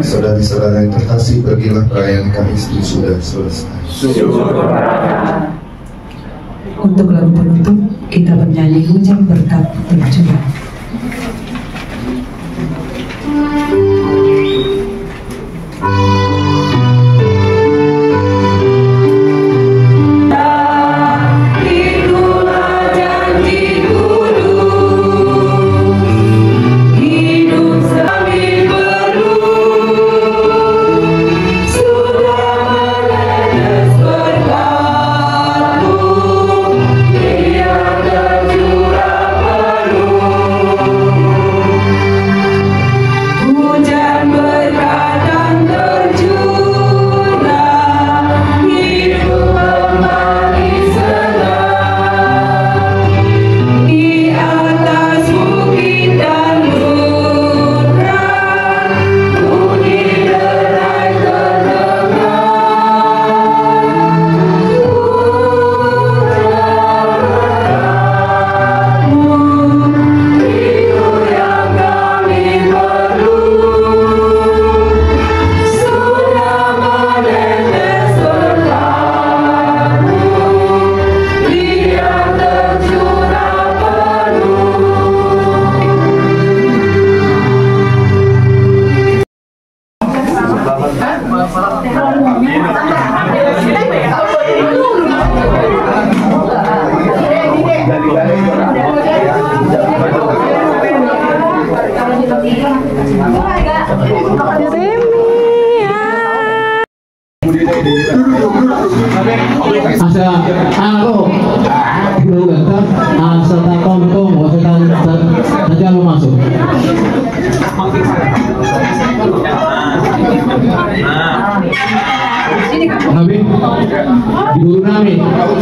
Saudari-saudara yang terkasih, pergilah, perayaan Ekaristi sudah selesai. Untuk lagu penutup kita bernyanyi Hujan Berkat Tercurah.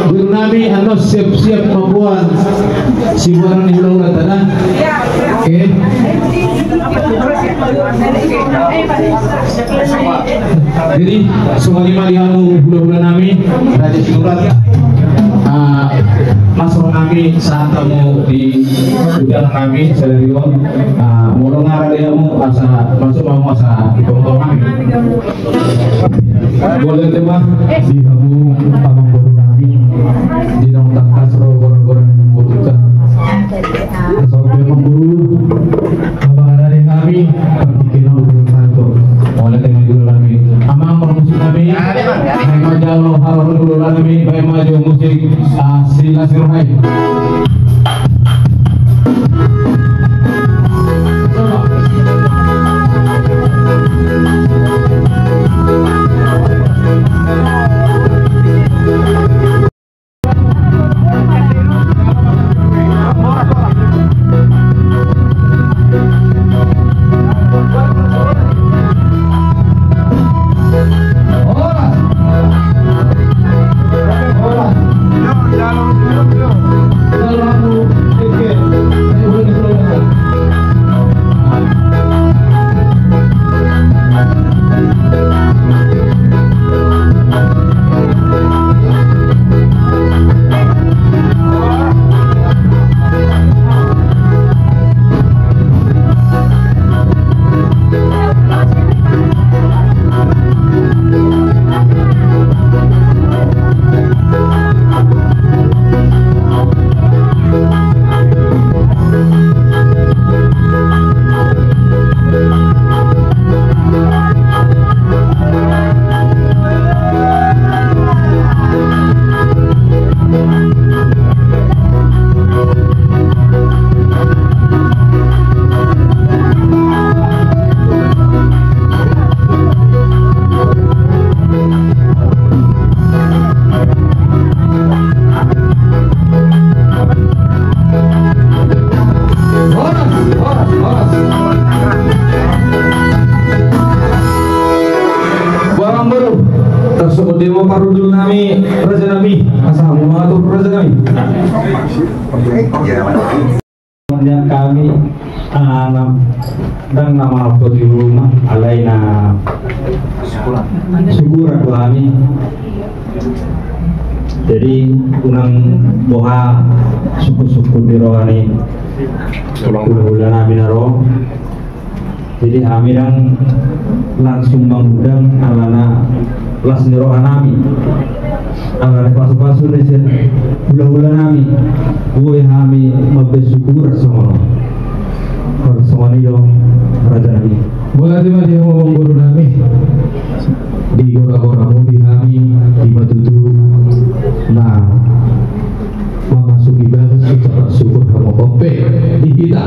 Guru nami harus siap-siap membuat siwaran di Pulau Tanah. Oke. Jadi semua lima lihamu bulan nami Raja Sigurat. Masuk kami saat kamu di udang kami saya bilang mau ngarang diamu asa masuk mau asa di tongtong kami boleh tema di kamu pamang bodoh kami di dong tangkas goro-goro yang membutuhkan asal memang guru abang dari kami pertikin hubungan kantor oleh tema guru kami amang promosi kami mereka jauh hal guru kami baik maju musik Sila Sirhai. Dewa Parudul nami Raja Nami Assalamualaikum Raja Nami. Kemudian kami dan nama putri rumah alaina syukur kami. Jadi unang boha suku-suku di rohani bulan nami naro. Jadi kami dan langsung mengundang alana kelas nirohan nami alana pasu-pasu nesen bulan-bulan nami gue kami bersyukur semono dong Raja Nami boleh tiba dia ngomong guru nami di gora-goramu di kami di Batutu. Nah memasuki bagus ucapan syukur kamu kope di kita.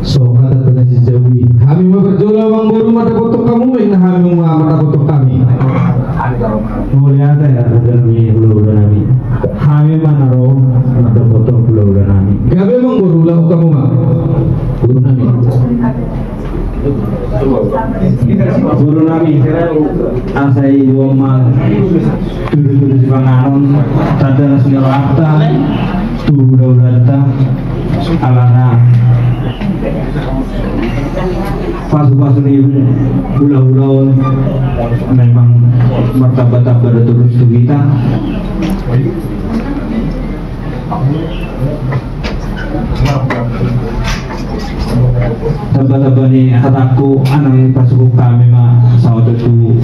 So kata tanda sejauhi kami mau berjual bang guru mata kotok kamu ini kami mau mata kotok kami mulia ya Raja Nami bulan nami kami mana roh mata kotok bulan nami kami bang guru lahu kamu mah guru nami guru nami asai dua mal tulis di panganon tanda nasional akta tuh bulan alana pasu-pasu ini pulau-pulau memang martabat terus kita. Taba-taba ni hataku anang pasuku kami mah sawat itu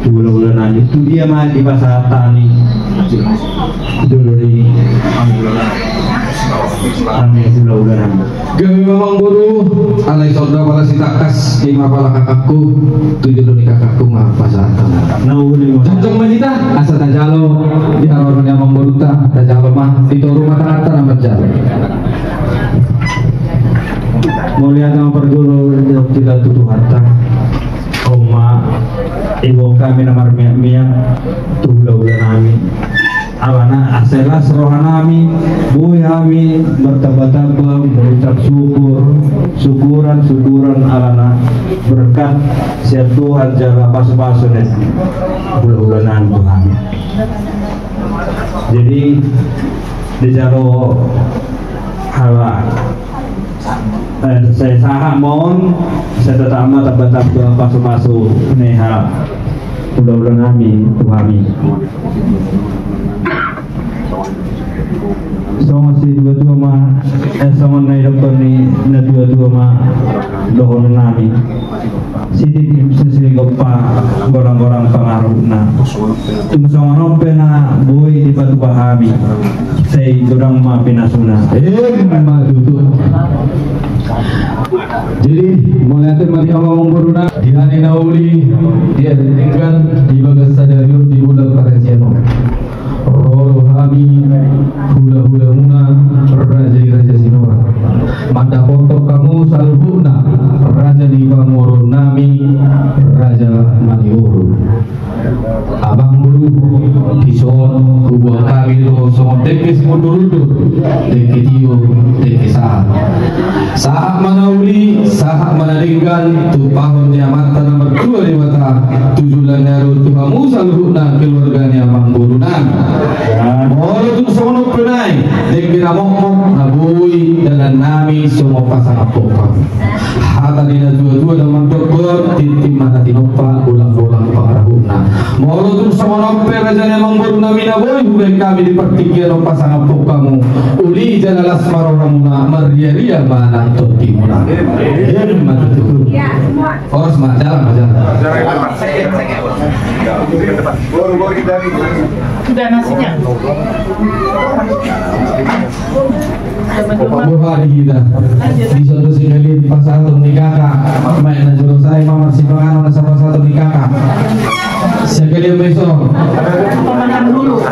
bulan-bulan itu dia mah di pasar tani dulu di kami bulan-bulan. Kami memang guru alai saudara pala si takas lima pala kakakku 7 dari kakakku mah pasar tanah. Cocok majita asa tajalo di haroran yang memburuta tajalo mah itu rumah tangga nama jalo. Mulia nama perguru tidak tutup harta Oma ibu kami nomor miak tuh bulan kami alana asela serohan kami buih kami bertambah-tambah mengucap syukuran alana berkat siap Tuhan jaga pas-pasu nih bulan-bulanan tuh kami. Jadi di jalo hawa saya sahak mohon saya tetap tambah pasu-pasu neha bulan-bulan kami tuh kami. Sama si dua-dua mah sama naik dokter ni na dua-dua mah dohon nami sidik sisi gopa gorang-gorang pengaruh na tum sama nompe na boy di batu pahami saya dorang mah pinasuna mah duduk Jadi mulai mari Allah memburuna di hari nauli dia ditinggal di bagas sadariur di bulan Parasiano. Roro hami hula muna raja sinora. Mata foto kamu salbuna raja di pamoro nami raja maniuru. Abang bulu kison kubuang kami lo somon tekes mundur tekidio tekesa saat manauli saat manalinggan tu pahonnya mata nomor 2 di mata tujulan naru tu kamu salbuna keluarganya abang burunan moro tu sono penai tekira momok nabui dalam nami semua pasang apokam hata dina dua dalam dokter titim mata tinopa ulang-ulang pangarahuna moro tu sama nompe rajanya memburuna minaboy hubeng kami di pertikian pasang apokamu uli jalalas maroramuna maria mana totimuna Ors mak jalan Sudah nasinya. Buhari kita di suatu sekali pas satu nikah main najur saya mama si panganon sama satu nikah sekali besok Pemenang dulu.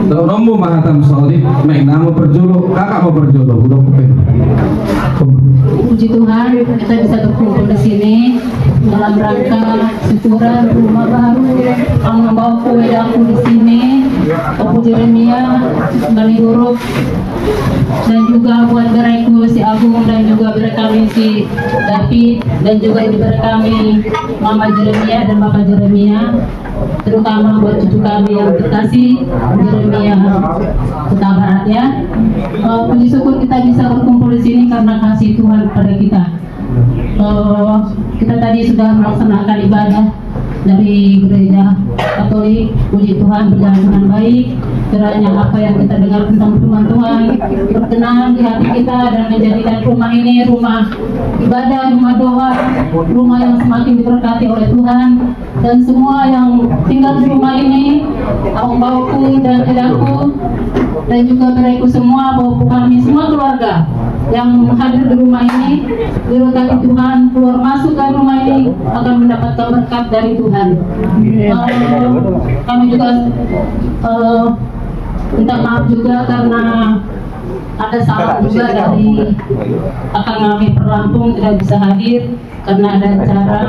Nombo mahatam saudi main nama berjolo kakak mau berjolo udah Puji Tuhan kita bisa berkumpul di sini dalam rangka syukuran rumah baru yang membawa kue aku di sini Opu Jeremia Bani Huruf dan juga buat bereku si Agung dan juga berekami si David dan juga ibu berekami Mama Jeremia dan Bapak Jeremia terutama buat cucu kami yang terkasih Jeremia Kota Barat ya. Puji syukur kita bisa berkumpul di sini karena kasih Tuhan kepada kita. Kita tadi sudah melaksanakan ibadah dari gereja Katolik. Puji Tuhan berjalan dengan baik. Kiranya apa yang kita dengar tentang firman Tuhan berkenan di hati kita dan menjadikan rumah ini rumah ibadah, rumah doa, rumah yang semakin diberkati oleh Tuhan. Dan semua yang tinggal di rumah ini, abang-bauku dan edaku dan juga bereku semua, bauku kami, semua keluarga yang hadir di rumah ini diberkati Tuhan, keluar masuk ke rumah ini akan mendapatkan berkat dari Tuhan. Kami juga minta maaf juga karena ada salah juga dari akan kami Perlampung tidak bisa hadir karena ada acara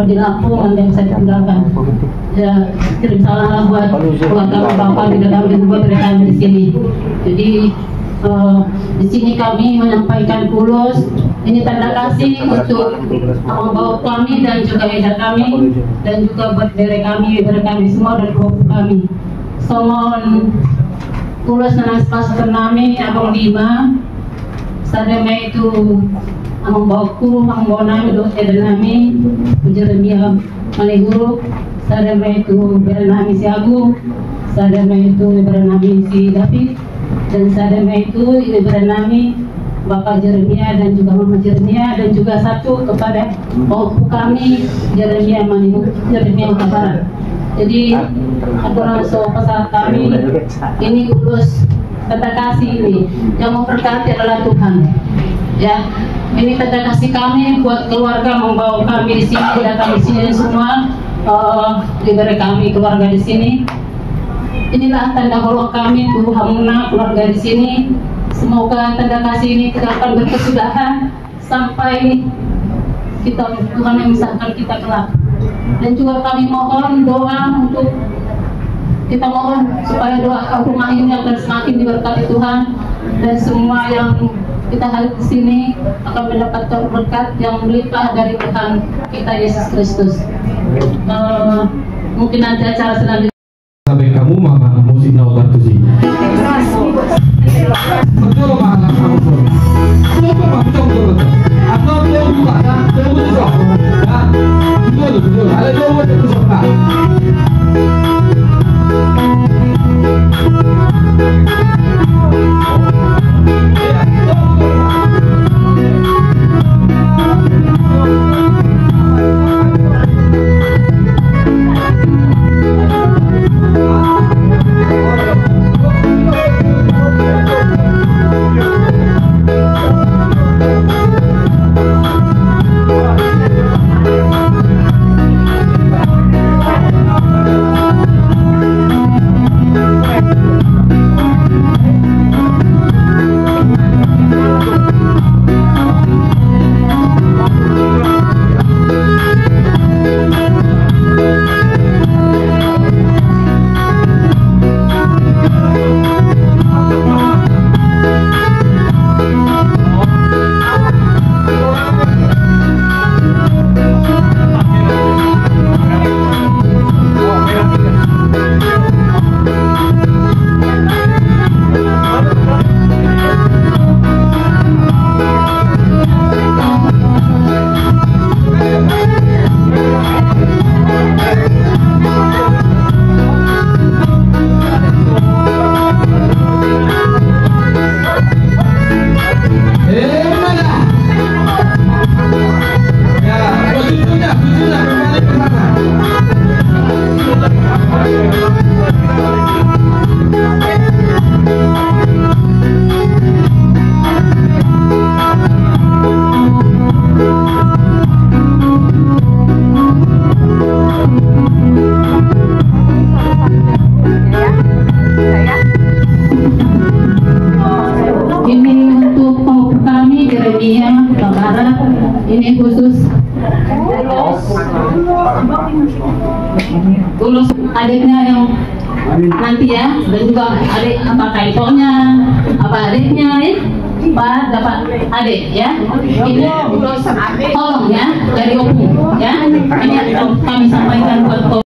di Lampung yang tidak bisa ditinggalkan. Ya, kirim salam buat keluarga Bapak di dalam dan buat kami di sini. Jadi di sini kami menyampaikan tulus ini tanda kasih untuk abang kami dan juga eda kami dan juga buat dere kami semua dan bapak kami. Somon tulus nanas pas ternami abang lima sademe itu abang bauku abang bawa nami do eda nami Jeremia Maniguru sademe itu berenami si Agung sademe itu berenami si David dan sademe itu ini berenami Bapak Jeremia dan juga Mama Jeremia dan juga satu kepada bauku kami Jeremia Maniguru Jeremia Kota Barat. Jadi aturan pasal kami ini kudus tanda kasih ini yang memberkati adalah Tuhan. Ya, ini tanda kasih kami buat keluarga membawa kami di sini, datang di sini semua diberi kami keluarga di sini. Inilah tanda holok kami Tuhan Hamuna keluarga di sini. Semoga tanda kasih ini tidak akan berkesudahan sampai kita Tuhan yang misalkan kita kelak. Dan juga kami mohon doa untuk kita mohon supaya doa rumah ini akan semakin diberkati Tuhan dan semua yang kita hadir di sini akan mendapatkan berkat yang melimpah dari Tuhan kita Yesus Kristus. Mungkin nanti acara selanjutnya sampai kamu mama musik nau bantu sih. Betul mana kamu tuh? Betul. Atau dia buka dah, dia buka. Ya, betul. Ada dua yang buka. Tulus adiknya yang nanti ya, dan juga adik apa kaitonnya, apa adiknya ya, Pak dapat adik ya. Ini tolong ya dari opung ya. Ini kami sampaikan buat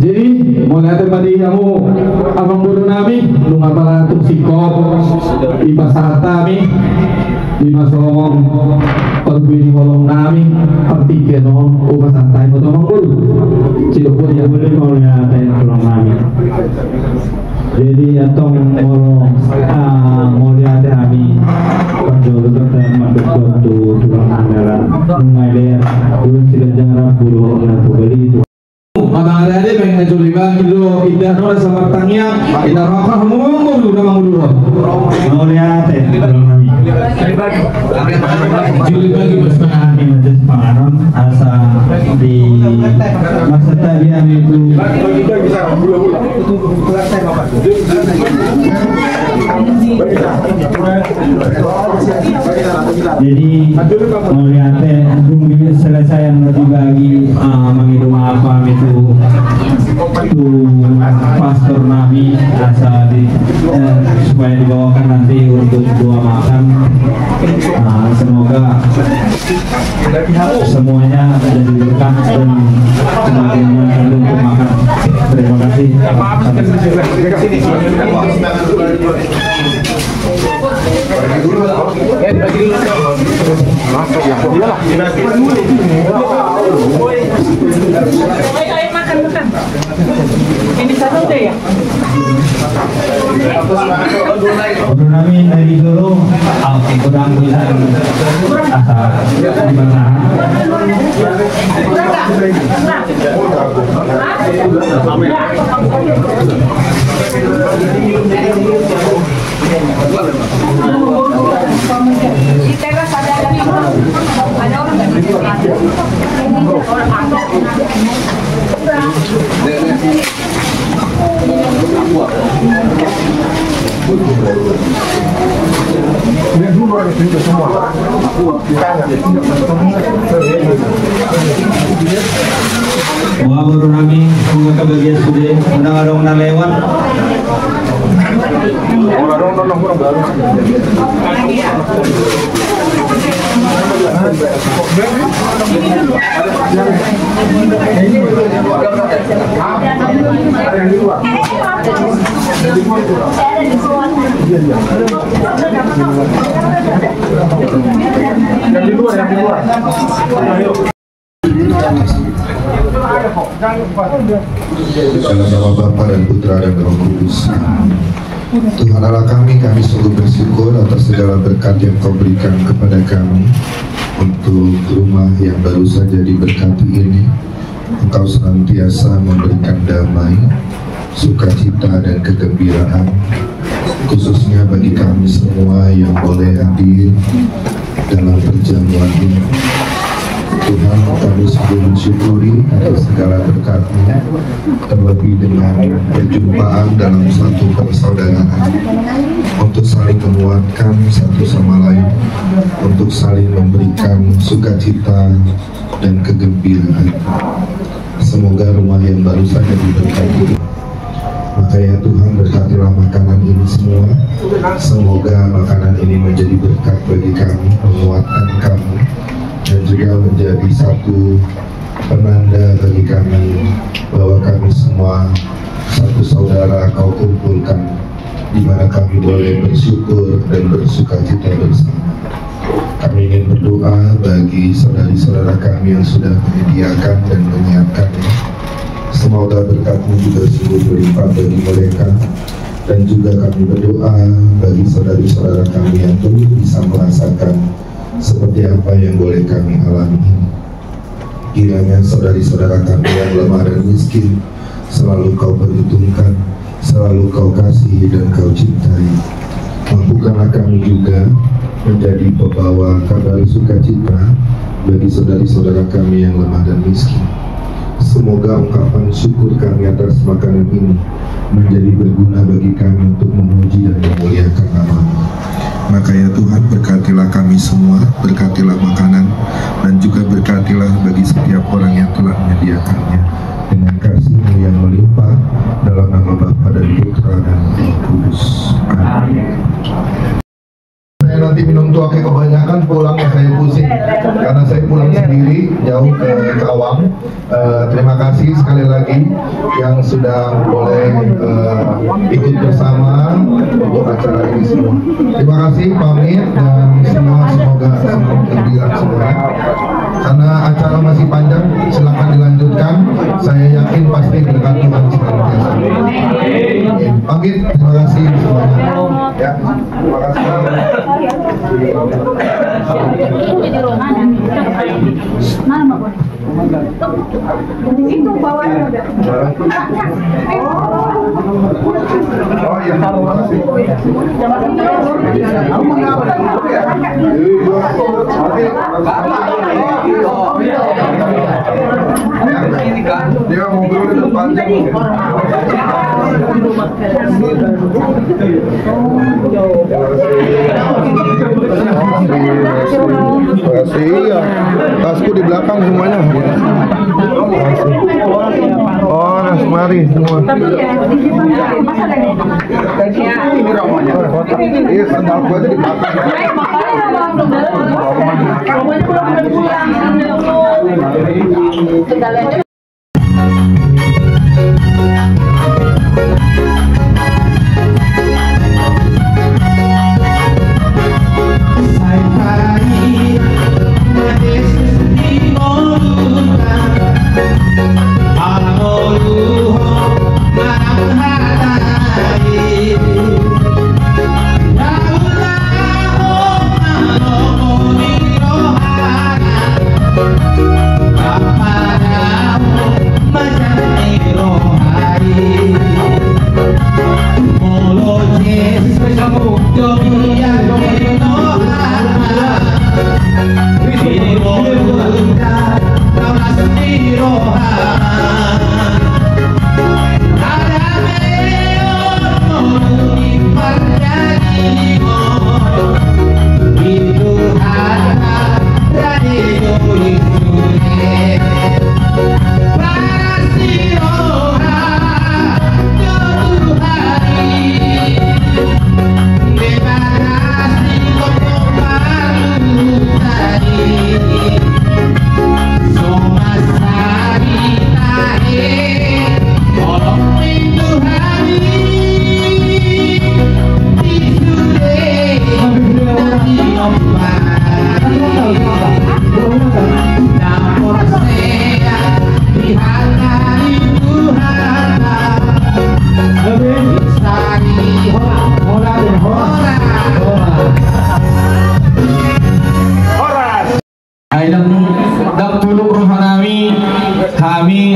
Jadi mulai tadi kamu abang bodoh nami lu ngapalatuk sikop di pasar tami di masong perbini holong nami partikan o pasantai mo abang bodoh cidok pun yang boleh mau lihat yang holong nami. Jadi atong mau lihat kami penjual pertama betul tu tukang anggaran mengalir belum tidak jangan buru nak beli itu. Mata ada pengen ngejoliban dulu indah nora sama tangnya indah rokok ngomong dulu nama dulu mau lihat juli bagi bersemangat ini majelis penganon asa di masa tadi itu jadi mau lihat belum selesai yang dibagi menghitung apa itu tu pastor Nabi asal supaya dibawakan nanti untuk dua makan. Semoga semuanya jadi berkah dan semakin menyenangkan untuk makan. Terima kasih. Ini satu deh ya. Untuk kami dari dulu, kurang bisa asal di mana. Di teras ada orang Wah baru kami semoga kebagian sudah undang-undang lewat. Dalam nama Bapa dan Putra dan Roh Kudus. Tuhan Allah kami sungguh bersyukur atas segala berkat yang Kau berikan kepada kami untuk rumah yang baru saja diberkati ini. Engkau senantiasa memberikan damai, sukacita dan kegembiraan, khususnya bagi kami semua yang boleh hadir dalam perjamuan ini. Tuhan, kami sungguh mensyukuri atas segala berkat-Mu, terlebih dengan perjumpaan dalam satu persaudaraan, untuk saling menguatkan satu sama lain, untuk saling memberikan sukacita dan kegembiraan. Semoga rumah yang baru saja diberkati. Maka ya Tuhan, berkatilah makanan ini semua. Semoga makanan ini menjadi berkat bagi kami, menguatkan kami, dan juga menjadi satu penanda bagi kami bahwa kami semua satu saudara Kau kumpulkan, di mana kami boleh bersyukur dan bersukacita bersama. Kami ingin berdoa bagi saudari-saudara kami yang sudah menyediakan dan menyiapkannya. Semoga berkat-Mu juga sungguh berlimpah bagi mereka, dan juga kami berdoa bagi saudari-saudara kami yang belum bisa merasakan seperti apa yang boleh kami alami. Kiranya saudari-saudara kami yang lemah dan miskin selalu Kau perhitungkan, selalu kau kasih dan kau cintai. Mampukanlah kami juga menjadi pembawa kabar sukacita bagi saudari-saudara kami yang lemah dan miskin. Semoga ungkapan syukur kami atas makanan ini menjadi berguna bagi kami untuk memuji dan memuliakan nama-Mu. Maka ya Tuhan, berkatilah kami semua, berkatilah makanan, dan juga berkatilah bagi setiap orang yang telah menyediakannya dengan kasih-Mu yang melimpah, dalam nama Bapa dan Putra dan Roh Kudus. Amin. Saya nanti minum tuake kebanyakan, pulangnya saya pusing karena saya pulang sendiri jauh ke Cawang. Terima kasih sekali lagi yang sudah boleh ikut bersama untuk acara ini semua. Terima kasih, pamit, dan semua semoga gembira semuanya. Karena acara masih panjang, silakan dilanjutkan. Saya yakin pasti berkat Tuhan senantiasa. Pamit, terima kasih semuanya. Ya, terima kasih. Itu bawa ada. Oh iya, terima kasih. Dia ngobrol di depan. Terima kasih ya. Tasku di belakang semuanya. Oh, nah, mari semua. Iya, sandalku aja di belakang.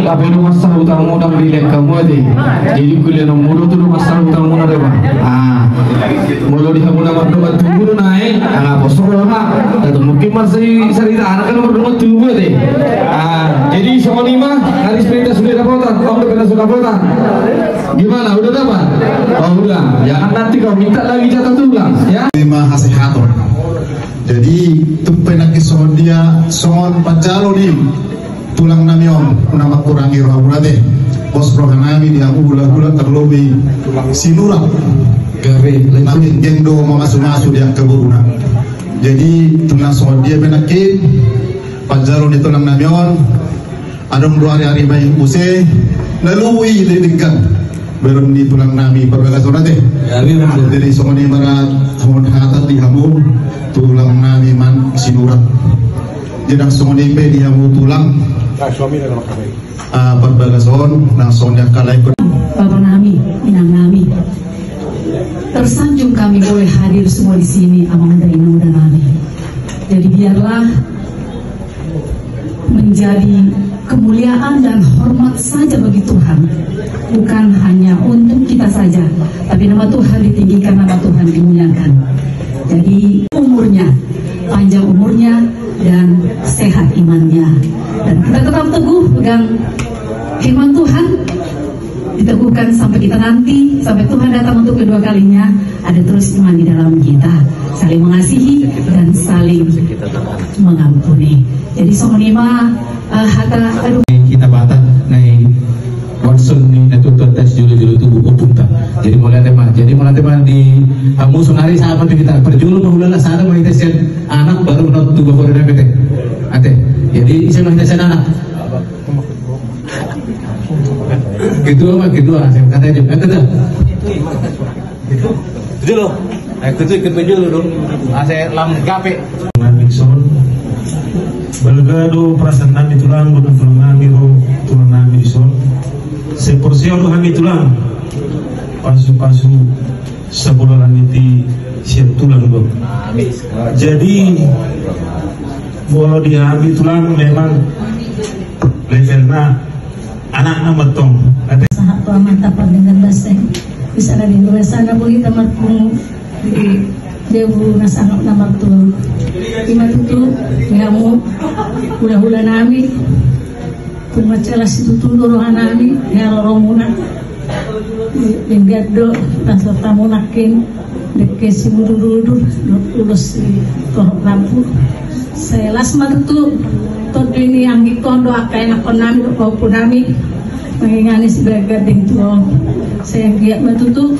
Tapi rumah sah utang muda beli kamu deh. Jadi kuliah nomor tu rumah sah utang muda deh bang. Mulu di kamu nama rumah tunggu naik. Bos rumah. Tapi mungkin masih cerita anak kan rumah tunggu deh. Jadi semua lima hari sepeda sudah dapat. Kau udah sudah dapat. Gimana? Udah dapat? Oh udah. Jangan nanti kau minta lagi jatah tulang. Ya. Lima hasehator. Jadi tumpai nak son dia son pacalo ni. Tulang namion nama kurangi rohaburate bos rohanami dia ulah terlobi sinurak gawe nanti gendo masu dia keburuna. Jadi tulang soal dia benakit pajaro di tulang namion adong 2 hari bayi use lalui didikan beron di tulang nami perbagas orate. Jadi semua ni barat mohon hatat di hamu tulang nami man sinurak. Jadi semua ni be dia mu tulang perbagason langsung yang kalai Bapak nami, inang nami. Tersanjung kami boleh hadir semua di sini amang dari nami. Jadi biarlah menjadi kemuliaan dan hormat saja bagi Tuhan, bukan hanya untuk kita saja, tapi nama Tuhan ditinggikan, nama Tuhan dimuliakan. Jadi umurnya, panjang umurnya, dan sehat imannya, dan kita tetap teguh pegang firman Tuhan, diteguhkan sampai kita nanti, sampai Tuhan datang untuk kedua kalinya, ada terus iman di dalam kita, saling mengasihi dan saling mengampuni. Jadi songonima kita batas naik Watson ni natutup tes julu-julu tu buku punta. Jadi mulai teman di musuh hari sahabat kita perjulu mahulala sana mau tes anak baru not tu baru dah bete. Ate. Jadi saya mau tes anak. Gitu saya kata je. Kata tu. Itu loh. Itu ikut perjulu dong. Saya lam gape. Nixon Belgado perasaan tulang bukan tulang nami Nixon. Seporsiyon kami tulang pasu-pasu sebulan itu siap tulang dong. Jadi kalau diambil tulang memang levelnya anak metong. Sahat mata dengan bahasa bisa ada di luar sana boleh tamat pun di dewu nasanok nama tu. Ima tu ngamu udah nami. Macelas itu dorongan nami ya romuna enggak do tanpa tamu nakin deke si mudu lulus toh lampu saya las matu tot ini yang dikondo akai nak nami maupun nami mengingani sebagai gading tuh saya giat matu tuh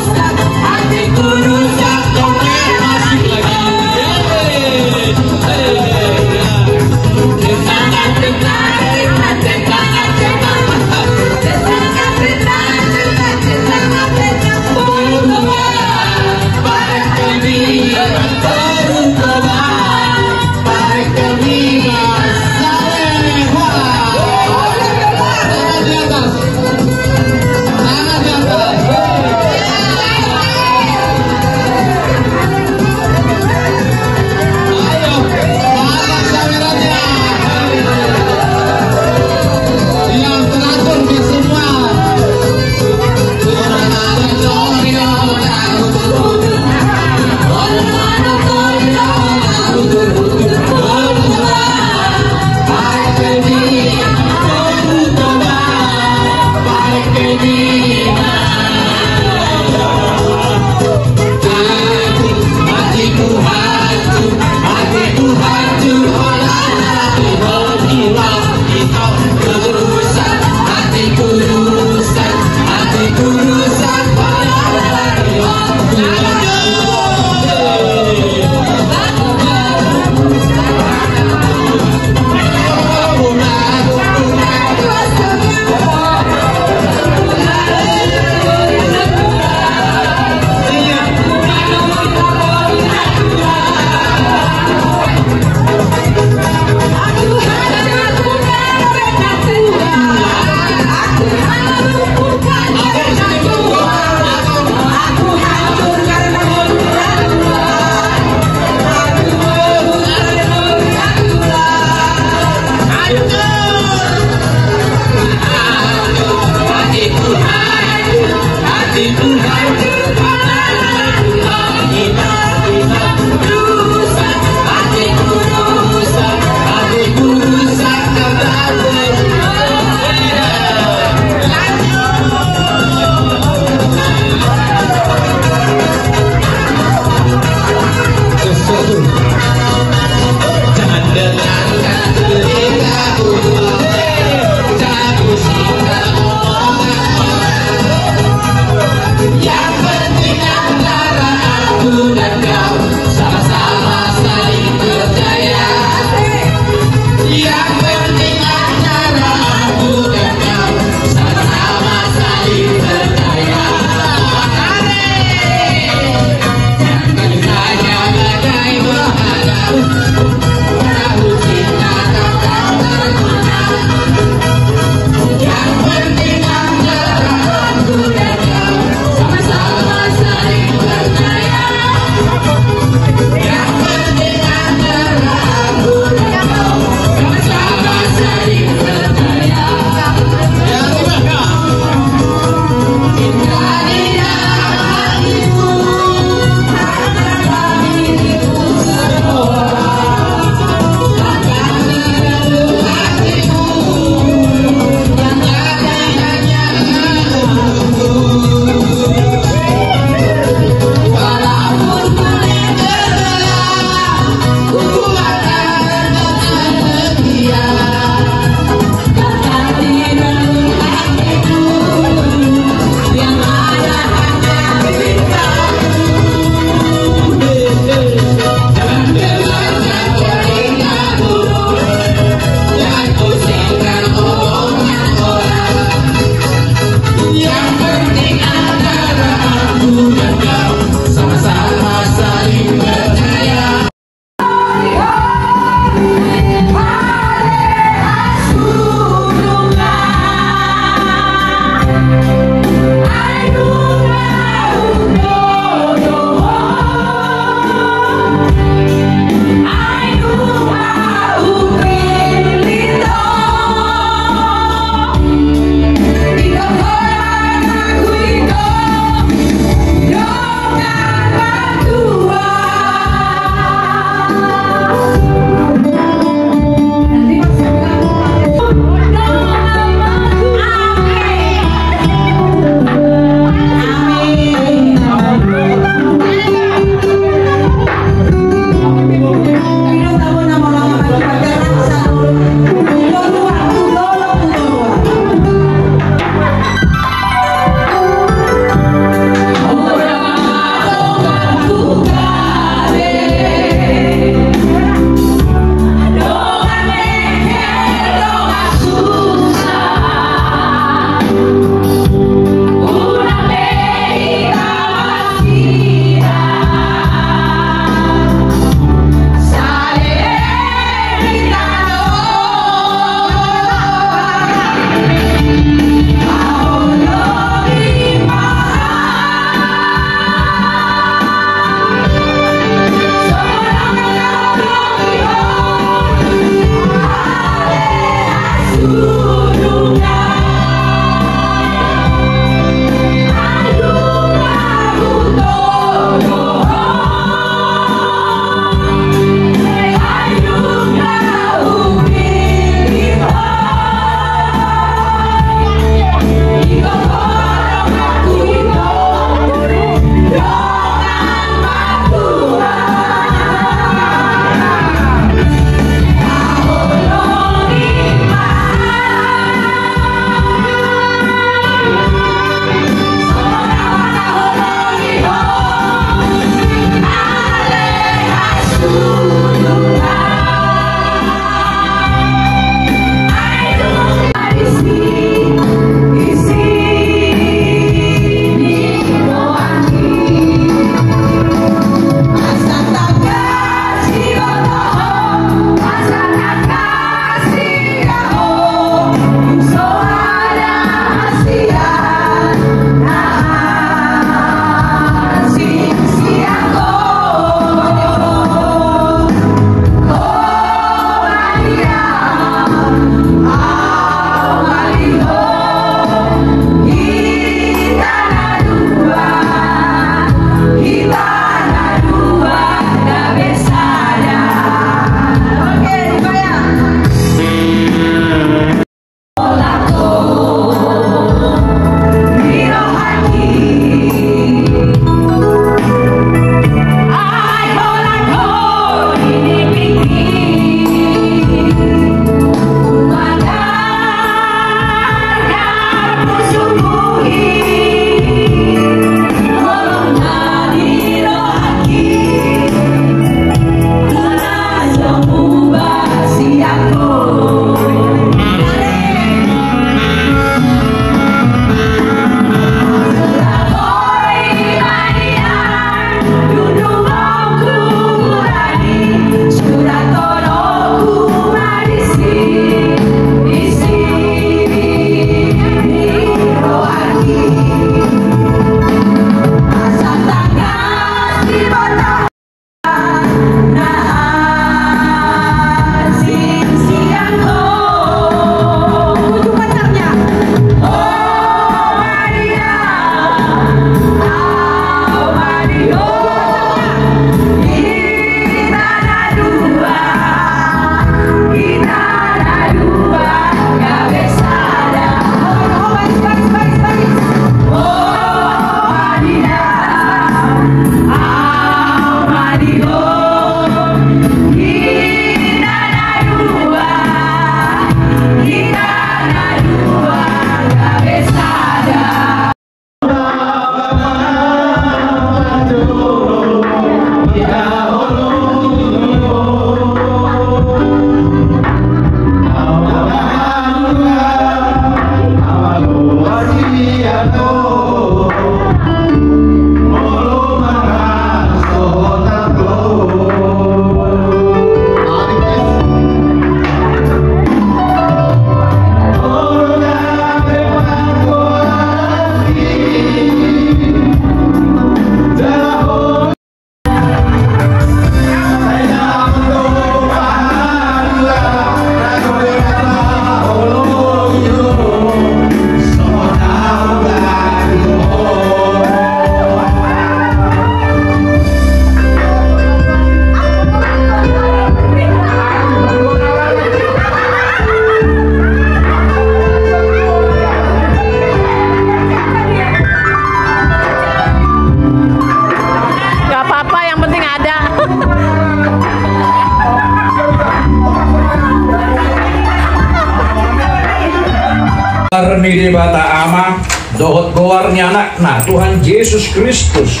ni di bata ama dohot goarnya anak nah Tuhan Yesus Kristus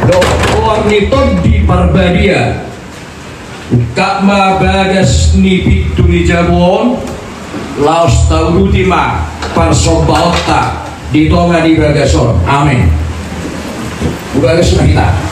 dohot goar ni todi parbadia kak ma bagas ni pitu ni jabon laos taurutima parsobaota di tonga di bagason amin. Bagas kita